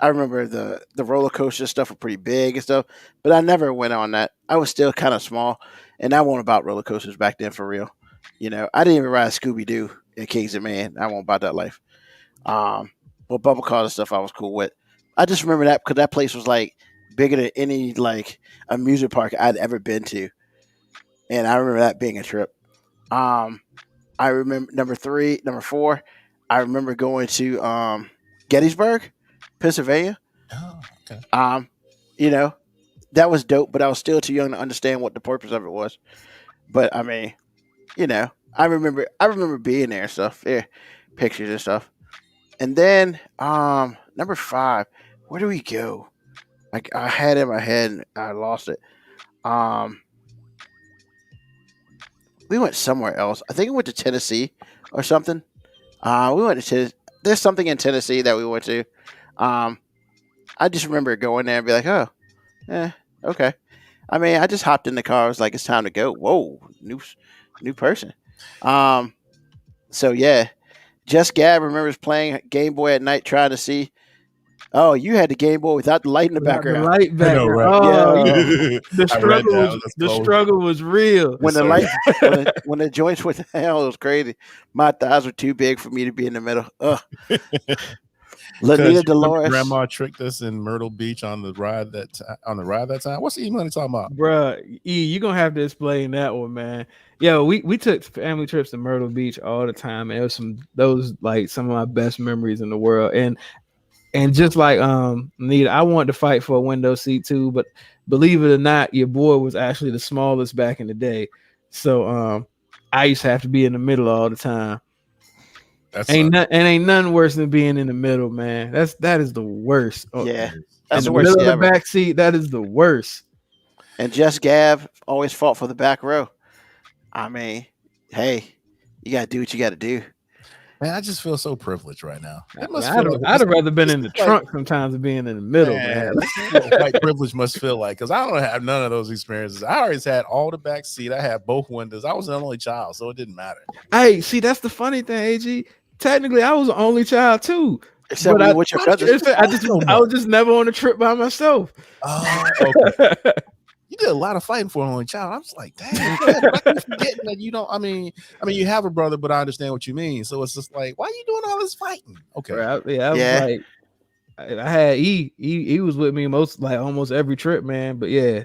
I remember the roller coaster stuff was pretty big and stuff, but I never went on that. I was still kind of small, and I wasn't about roller coasters back then for real. I didn't even ride Scooby Doo and Kings of Man. I wasn't about that life. But bubble cars and stuff I was cool with. I just remember that because that place was like bigger than any like amusement park I'd ever been to, and I remember that being a trip. I remember number 4. I remember going to Gettysburg, Pennsylvania. Oh, okay. That was dope, but I was still too young to understand what the purpose of it was. But I mean, I remember being there and stuff. Yeah, pictures and stuff. And then number 5, where do we go? I had it in my head and I lost it. We went somewhere else. I think we went to Tennessee or something. We went to there's something in Tennessee that we went to. I just remember going there and be like, oh, okay. I mean, I just hopped in the car. I was like, it's time to go. Whoa, new person. So yeah, Just Gab remembers playing Game Boy at night, trying to see. Oh, you had the Game Boy without the light in the background. The light background. I know, right? Oh, Yeah. the struggle was real. When the light, when the joints went down, it was crazy. My thighs were too big for me to be in the middle. Ugh. Lanita Dolores. Grandma tricked us in Myrtle Beach on the ride that time. What's the E-Money talking about? Bruh, you're gonna have to explain that one, man. Yo, we took family trips to Myrtle Beach all the time. And it was some of my best memories in the world. And just like Nita, I wanted to fight for a window seat too, but believe it or not, your boy was actually the smallest back in the day. So I used to have to be in the middle all the time. Ain't nothing worse than being in the middle, man. That is the worst. Yeah, that's the worst. Middle of the back seat, that is the worst. And Just Gab always fought for the back row. I mean, hey, You gotta do what you gotta do. Man, I just feel so privileged right now. It must I'd, feel like I'd have rather been in the like, trunk sometimes than being in the middle, man. this is what white privilege must feel like, because I don't have none of those experiences. I always had all the back seat. I had both windows. I was an only child, so it didn't matter. Hey, see, that's the funny thing, AG. Technically, I was the only child too. Except But I, with your brothers. I was just never on a trip by myself. Oh, okay. You did a lot of fighting for an only child. I was like, dang, I keep forgetting that you don't. I mean, you have a brother, but I understand what you mean. So it's just like, why are you doing all this fighting? Okay, I was like, I had he was with me almost every trip, man. But yeah.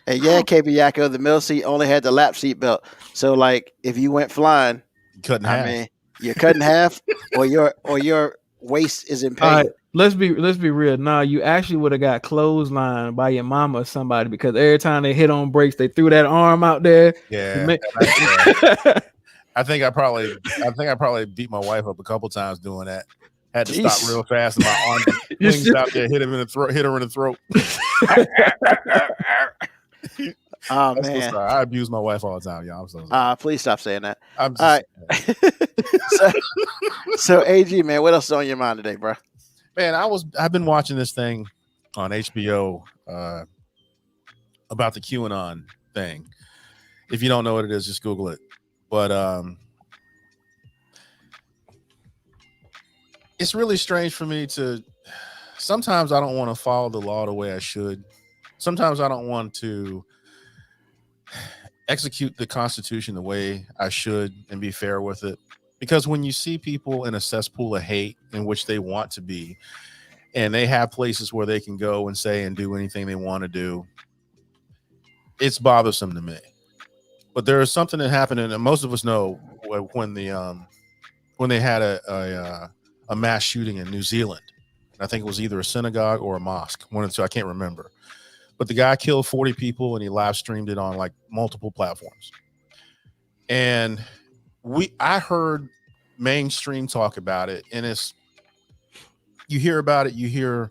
And yeah, KB Yako, the middle seat only had the lap seat belt. So like if you went flying, cut in half. I mean, you're cut in half, or your waist is in pain. All right, let's be real. Nah, you actually would have got clotheslined by your mama or somebody, because every time they hit on brakes, they threw that arm out there. Yeah. I think I probably beat my wife up a couple times doing that. Had to stop real fast, and my arm wings out there, hit her in the throat. Oh man, I abuse my wife all the time, y'all. I'm so sorry. Please stop saying that. I'm just, all right. so AG, man, what else is on your mind today, bro? Man, I've been watching this thing on HBO about the QAnon thing. If you don't know what it is, just Google it. But it's really strange for me to. Sometimes I don't want to follow the law the way I should. Sometimes I don't want to execute the Constitution the way I should and be fair with it. Because when you see people in a cesspool of hate in which they want to be, and they have places where they can go and say and do anything they want to do, it's bothersome to me. But there is something that happened, and most of us know when they had a mass shooting in New Zealand. I think it was either a synagogue or a mosque, one of the two. I can't remember. But the guy killed 40 people, and he live streamed it on like multiple platforms. And I heard mainstream talk about it, and you hear about it, you hear,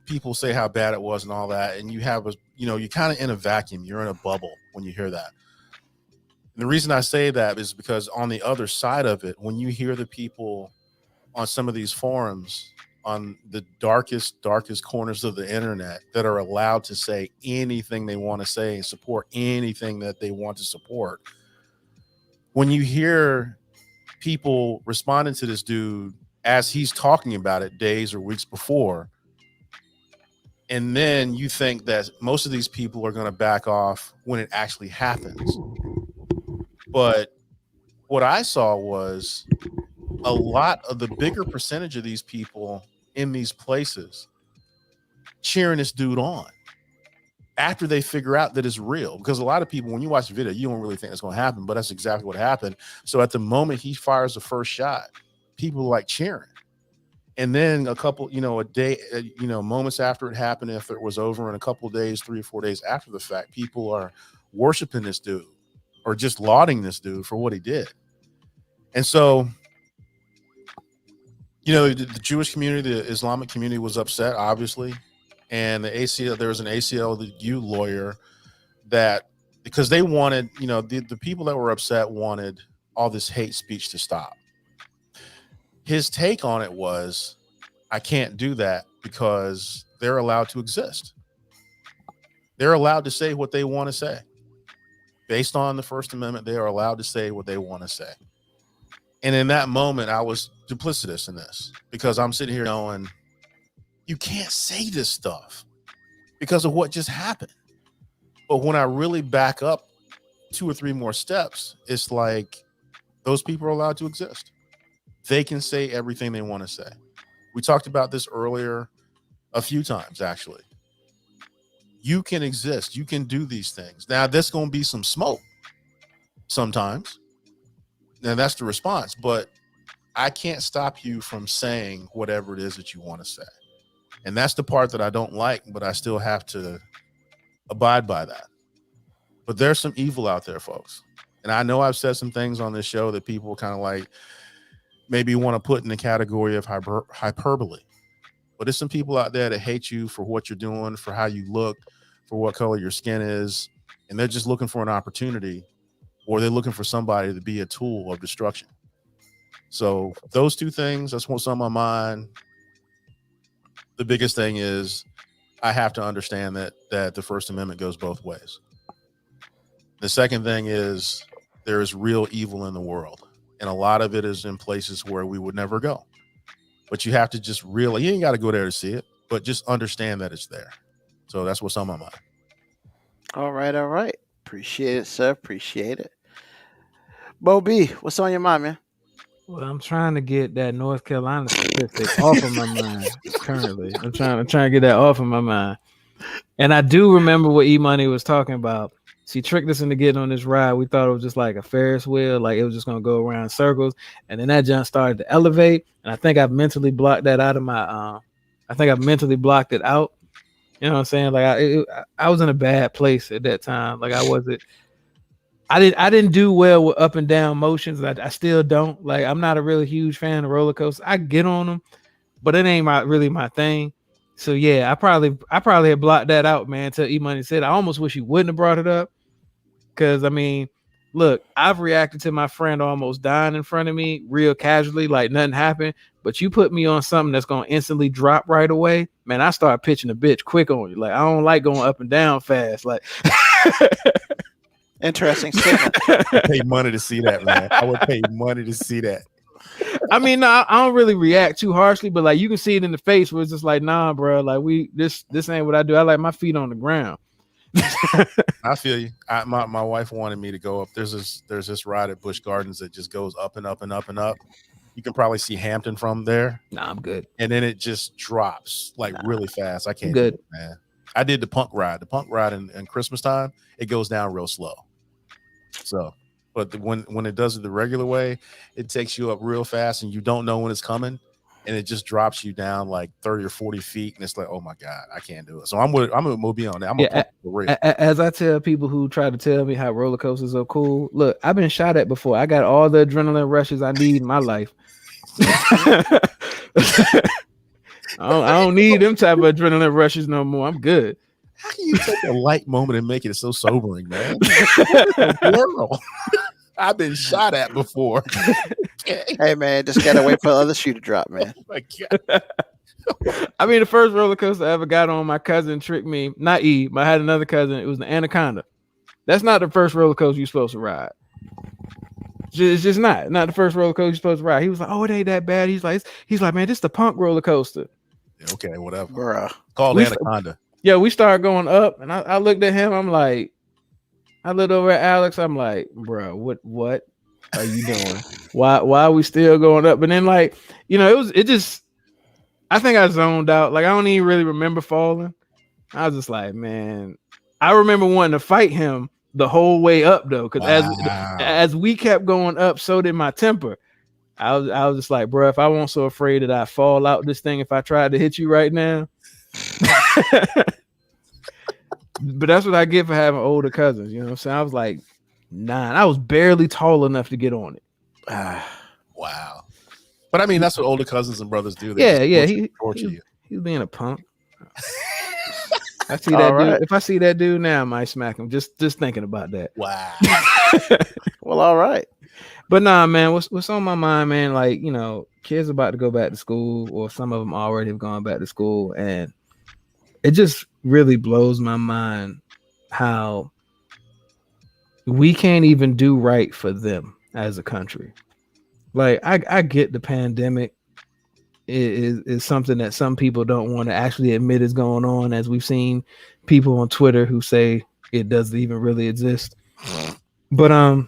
people say how bad it was and all that, and you have you're kind of in a vacuum, you're in a bubble when you hear that. And the reason I say that is because on the other side of it, when you hear the people on some of these forums on the darkest corners of the internet that are allowed to say anything they want to say and support anything that they want to support, when you hear people responding to this dude as he's talking about it days or weeks before, and then you think that most of these people are going to back off when it actually happens. But what I saw was a lot of the bigger percentage of these people in these places cheering this dude on after they figure out that it's real. Because a lot of people, when you watch the video, you don't really think it's going to happen, but that's exactly what happened. So at the moment he fires the first shot, people are like cheering. And then a couple, a day, moments after it happened, after it was over, and a couple of days, 3 or 4 days after the fact, people are worshiping this dude or just lauding this dude for what he did. And so, the Jewish community, the Islamic community was upset, obviously. And there was an ACLU lawyer that, because they wanted, the people that were upset wanted all this hate speech to stop. His take on it was, I can't do that because they're allowed to exist. They're allowed to say what they want to say. Based on the First Amendment, they are allowed to say what they want to say. And in that moment, I was duplicitous in this, because I'm sitting here knowing you can't say this stuff because of what just happened. But when I really back up 2 or 3 more steps, it's like those people are allowed to exist. They can say everything they want to say. We talked about this earlier a few times, actually. You can exist. You can do these things. Now, there's going to be some smoke sometimes. And that's the response. But I can't stop you from saying whatever it is that you want to say. And that's the part that I don't like, but I still have to abide by that. But there's some evil out there, folks. And I know I've said some things on this show that people kind of like maybe want to put in the category of hyperbole. But there's some people out there that hate you for what you're doing, for how you look, for what color your skin is. And they're just looking for an opportunity or they're looking for somebody to be a tool of destruction. So those two things, that's what's on my mind. The biggest thing is I have to understand that the First Amendment goes both ways. The second thing is there is real evil in the world, and a lot of it is in places where we would never go. But you have to just you ain't got to go there to see it, but just understand that it's there. So that's what's on my mind. All right. Appreciate it, sir. Appreciate it. Bo B, what's on your mind, man? Well, I'm trying to get that North Carolina statistic off of my mind currently. I'm trying to get that off of my mind. And I do remember what E-Money was talking about. She tricked us into getting on this ride. We thought it was just like a Ferris wheel, like it was just going to go around in circles. And then that jump started to elevate. And I think I've mentally blocked that out of my, I think I've mentally blocked it out. You know what I'm saying? Like I was in a bad place at that time. Like I didn't do well with up and down motions. I still don't. Like I'm not a really huge fan of roller coasters. I get on them, but it ain't really my thing. So yeah, I probably had blocked that out, man. Until E-Money said, I almost wish he wouldn't have brought it up. Cause I mean, look, I've reacted to my friend almost dying in front of me real casually, like nothing happened. But you put me on something that's gonna instantly drop right away, man. I start pitching a bitch quick on you. Like I don't like going up and down fast. Like. Interesting statement. I pay money to see that, man. I would pay money to see that. I mean, no, I don't really react too harshly, but like you can see it in the face where it's just like, nah, bro, like this ain't what I do. I like my feet on the ground. I feel you. My wife wanted me to go up. There's this ride at Busch Gardens that just goes up and up and up and up. You can probably see Hampton from there. Nah, I'm good. And then it just drops like really fast. I can't do it, man. I did the punk ride. The punk ride in Christmas time, it goes down real slow. So, but when it does it the regular way, it takes you up real fast and you don't know when it's coming, and it just drops you down like 30 or 40 feet, and it's like, oh my God, I can't do it. So I'm gonna move on that. I'm gonna for real. As I tell people who try to tell me how roller coasters are cool, look, I've been shot at before. I got all the adrenaline rushes I need in my life. I don't need them type of adrenaline rushes no more. I'm good. How can you take a light moment and make it so sobering, man? I've been shot at before. Hey, man, just gotta wait for the other shoe to drop, man. Oh my God. I mean, the first roller coaster I ever got on, my cousin tricked me. Not Eve, but I had another cousin. It was the Anaconda. That's not the first roller coaster you're supposed to ride. It's just not the first roller coaster you're supposed to ride. He was like, "Oh, it ain't that bad." He's like, "Man, this is the punk roller coaster." Okay, whatever. Bruh. Called Anaconda. Yeah, we started going up, and I looked at him. I'm like, I looked over at Alex. I'm like, bro, what are you doing? Why are we still going up? And then like, you know, it just, I think I zoned out. Like I don't even really remember falling. I was just like, man, I remember wanting to fight him the whole way up though, because as we kept going up, so did my temper. I was just like, bro, if I wasn't so afraid that I fall out this thing, if I tried to hit you right now. But that's what I get for having older cousins, you know what I'm saying? I was like 9. I was barely tall enough to get on it. Wow. But I mean, that's what older cousins and brothers do. They torture you. He's being a punk. I see that dude. If I see that dude now, I might smack him. Just thinking about that. Wow. Well, all right. But nah, man, what's on my mind, man? Like, you know, kids about to go back to school, or some of them already have gone back to school, and it just really blows my mind how we can't even do right for them as a country. Like, I get the pandemic is something that some people don't want to actually admit is going on, as we've seen people on Twitter who say it doesn't even really exist. But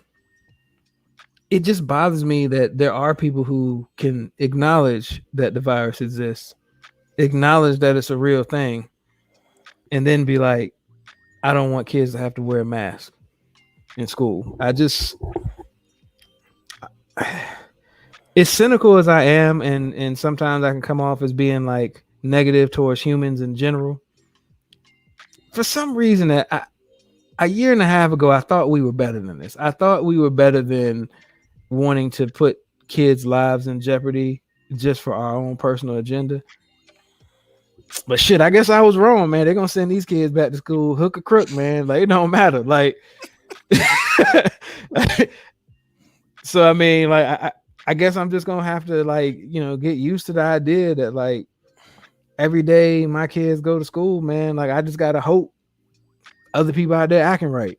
it just bothers me that there are people who can acknowledge that the virus exists, acknowledge that it's a real thing, and then be like, I don't want kids to have to wear a mask in school. As cynical as I am, and sometimes I can come off as being like negative towards humans in general. For some reason, a year and a half ago, I thought we were better than this. I thought we were better than wanting to put kids' lives in jeopardy just for our own personal agenda. But shit, I guess I was wrong, man. They're gonna send these kids back to school hook or crook, man. Like, it don't matter. Like, So I mean, like, I guess I'm just gonna have to, like, get used to the idea that, like, every day my kids go to school, man. Like, I just gotta hope other people out there acting right.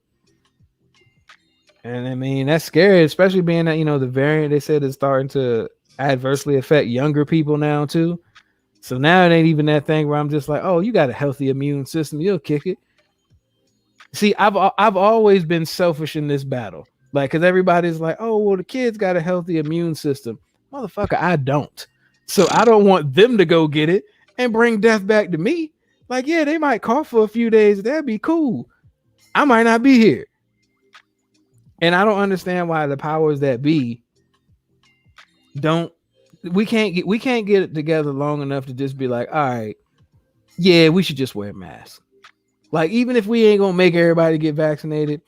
And I mean, that's scary, especially being that, the variant they said is starting to adversely affect younger people now too. So now it ain't even that thing where I'm just like, oh, you got a healthy immune system, you'll kick it. See, I've always been selfish in this battle. Like, because everybody's like, oh, well, the kids got a healthy immune system. Motherfucker, I don't. So I don't want them to go get it and bring death back to me. Like, yeah, they might cough for a few days. That'd be cool. I might not be here. And I don't understand why the powers that be we can't get it together long enough to just be like, all right, yeah, we should just wear masks. Like, even if we ain't gonna make everybody get vaccinated,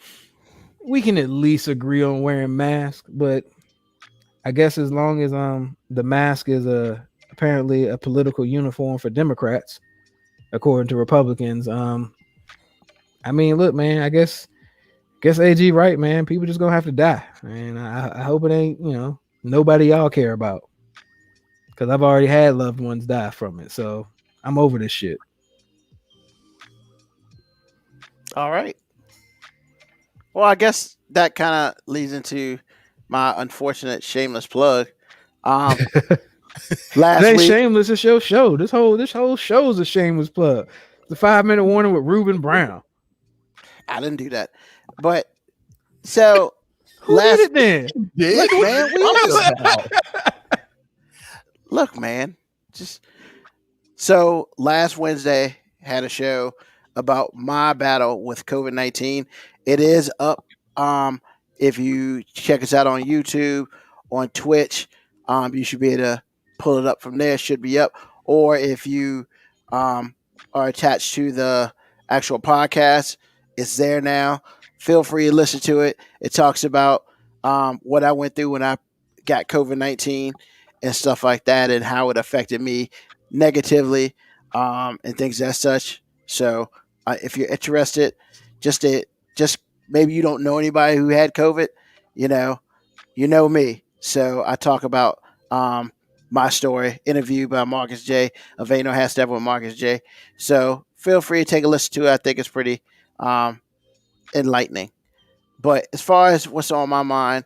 we can at least agree on wearing masks. But I guess as long as the mask is apparently a political uniform for Democrats, according to Republicans, I mean, look, man, I guess AG right, man. People just gonna have to die, and I hope it ain't nobody y'all care about, because I've already had loved ones die from it, so I'm over this shit. All right. Well, I guess that kind of leads into my unfortunate shameless plug. Last it ain't week, shameless. It's your show. This whole show is a shameless plug. The 5-minute warning with Ruben Brown. I didn't do that, but so who did it then? Look, man, look, man. Just so last Wednesday had a show about my battle with COVID-19. It is up. If you check us out on YouTube, on Twitch, you should be able to pull it up from there. It should be up. Or if you are attached to the actual podcast, it's there now. Feel free to listen to it. It talks about what I went through when I got COVID-19 and stuff like that, and how it affected me negatively, and things as such. So if you're interested, just maybe you don't know anybody who had COVID, you know me. So I talk about my story, interviewed by Marcus J. Aveno has to have with Marcus J. So feel free to take a listen to it. I think it's pretty enlightening. But as far as what's on my mind,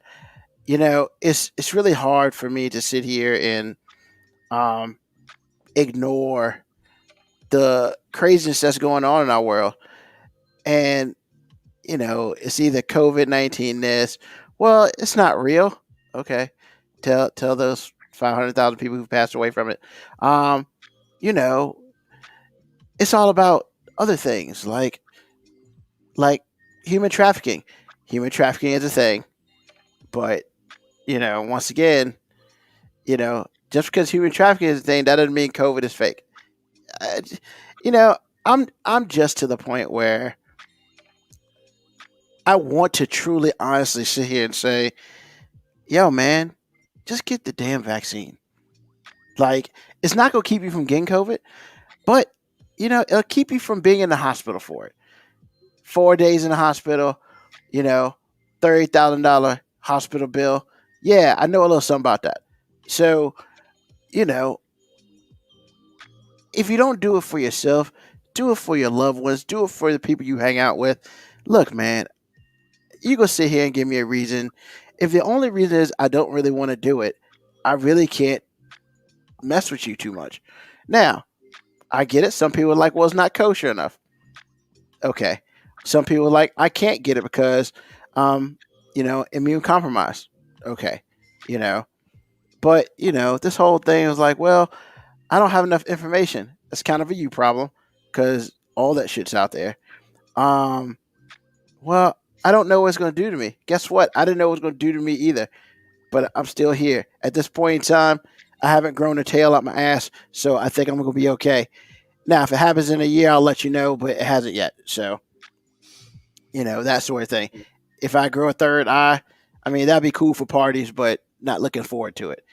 it's really hard for me to sit here and ignore the craziness that's going on in our world. And it's either COVID-19 this. Well, it's not real. Okay, tell those 500,000 people who passed away from it. It's all about other things like human trafficking. Human trafficking is a thing, but once again, just because human trafficking is a thing, that doesn't mean COVID is fake. I'm just to the point where I want to truly, honestly sit here and say, yo, man, just get the damn vaccine. Like, it's not going to keep you from getting COVID, but, it'll keep you from being in the hospital for it. 4 days in the hospital, $30,000 hospital bill. Yeah, I know a little something about that. So, if you don't do it for yourself, do it for your loved ones, do it for the people you hang out with. Look, man, you go sit here and give me a reason. If the only reason is I don't really want to do it, I really can't mess with you too much. Now, I get it. Some people are like, well, it's not kosher enough. Okay. Some people are like, I can't get it because, immune compromised. Okay. But, this whole thing was like, well, I don't have enough information. That's kind of a you problem because all that shit's out there. Well, I don't know what it's going to do to me. Guess what? I didn't know what it was going to do to me either. But I'm still here. At this point in time, I haven't grown a tail out my ass, so I think I'm going to be okay. Now, if it happens in a year, I'll let you know, but it hasn't yet. So, that sort of thing. If I grow a third eye, I mean, that'd be cool for parties, but not looking forward to it.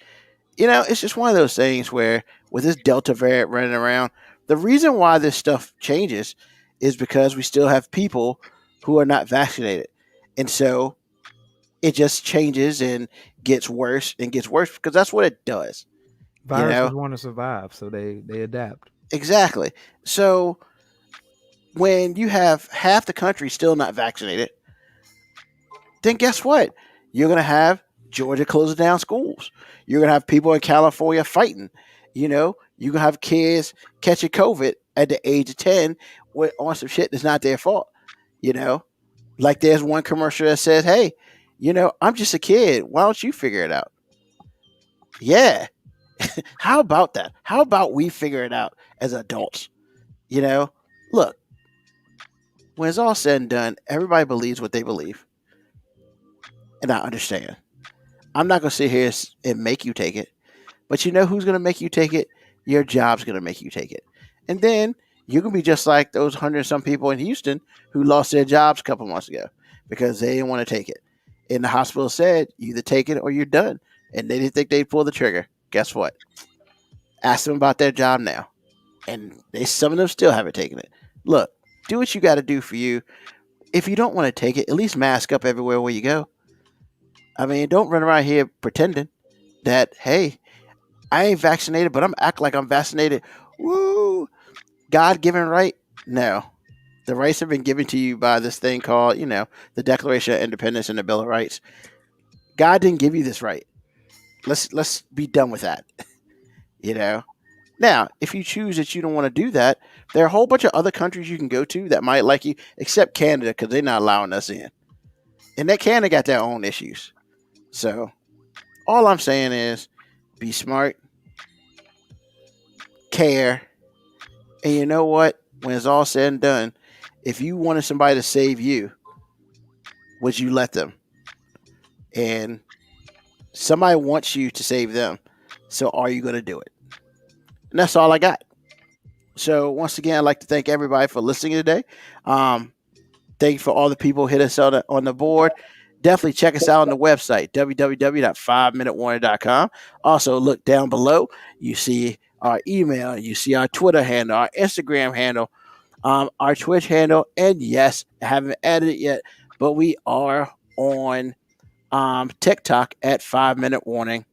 It's just one of those things where with this Delta variant running around, the reason why this stuff changes is because we still have people who are not vaccinated. And so it just changes and gets worse and gets worse because that's what it does. Viruses want to survive, so they adapt. Exactly. So when you have half the country still not vaccinated, then guess what? You're going to have Georgia closing down schools. You're going to have people in California fighting. You're going to have kids catching COVID at the age of 10 on some shit that's not their fault. Like there's one commercial that says, hey, I'm just a kid. Why don't you figure it out? Yeah. How about that? How about we figure it out as adults? Look, when it's all said and done, everybody believes what they believe. And I understand. I'm not going to sit here and make you take it. But you know who's going to make you take it? Your job's going to make you take it. And then you're going to be just like those 100-some people in Houston who lost their jobs a couple months ago because they didn't want to take it. And the hospital said, you either take it or you're done. And they didn't think they'd pull the trigger. Guess what? Ask them about their job now. And some of them still haven't taken it. Look, do what you got to do for you. If you don't want to take it, at least mask up everywhere where you go. I mean, don't run around here pretending that, hey, I ain't vaccinated, but I'm acting like I'm vaccinated. Woo! God-given right? No. The rights have been given to you by this thing called, the Declaration of Independence and the Bill of Rights. God didn't give you this right. Let's be done with that. Now, if you choose that you don't want to do that, there are a whole bunch of other countries you can go to that might like you, except Canada, because they're not allowing us in. And that Canada got their own issues. So, all I'm saying is, be smart, care, and you know what? When it's all said and done, if you wanted somebody to save you, would you let them? And somebody wants you to save them. So are you going to do it? And that's all I got. So once again, I'd like to thank everybody for listening today. Thank you for all the people who hit us on the board. Definitely check us out on the website, www.5minutewarning.com. Also, look down below. You see our email. You see our Twitter handle, our Instagram handle, our Twitch handle. And yes, I haven't added it yet, but we are on TikTok at 5 Minute Warning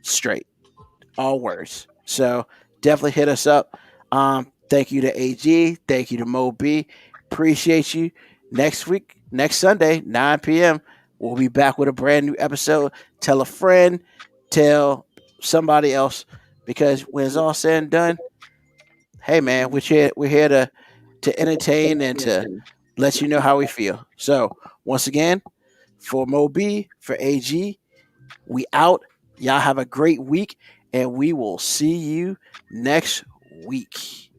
straight. All words. So definitely hit us up. Thank you to AG. Thank you to Mo B. Appreciate you. Next Sunday, 9 p.m., we'll be back with a brand new episode. Tell a friend, tell somebody else, because when it's all said and done, hey man, we're here to entertain and to let you know how we feel. So once again, for Mo B, for AG, we out. Y'all have a great week, and we will see you next week.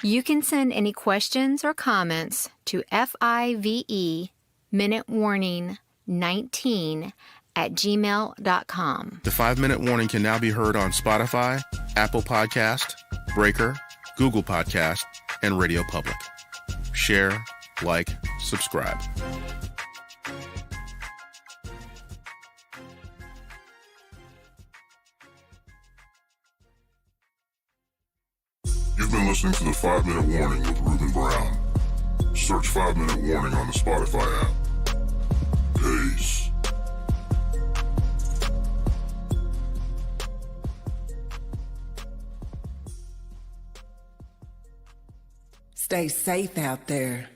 You can send any questions or comments to FIVE Minute Warning 19 at gmail.com. The 5 Minute Warning can now be heard on Spotify, Apple Podcast, Breaker, Google Podcast, and Radio Public. Share, like, subscribe. You've been listening to the 5 Minute Warning with Ruben Brown. Search 5 Minute Warning on the Spotify app. Peace. Stay safe out there.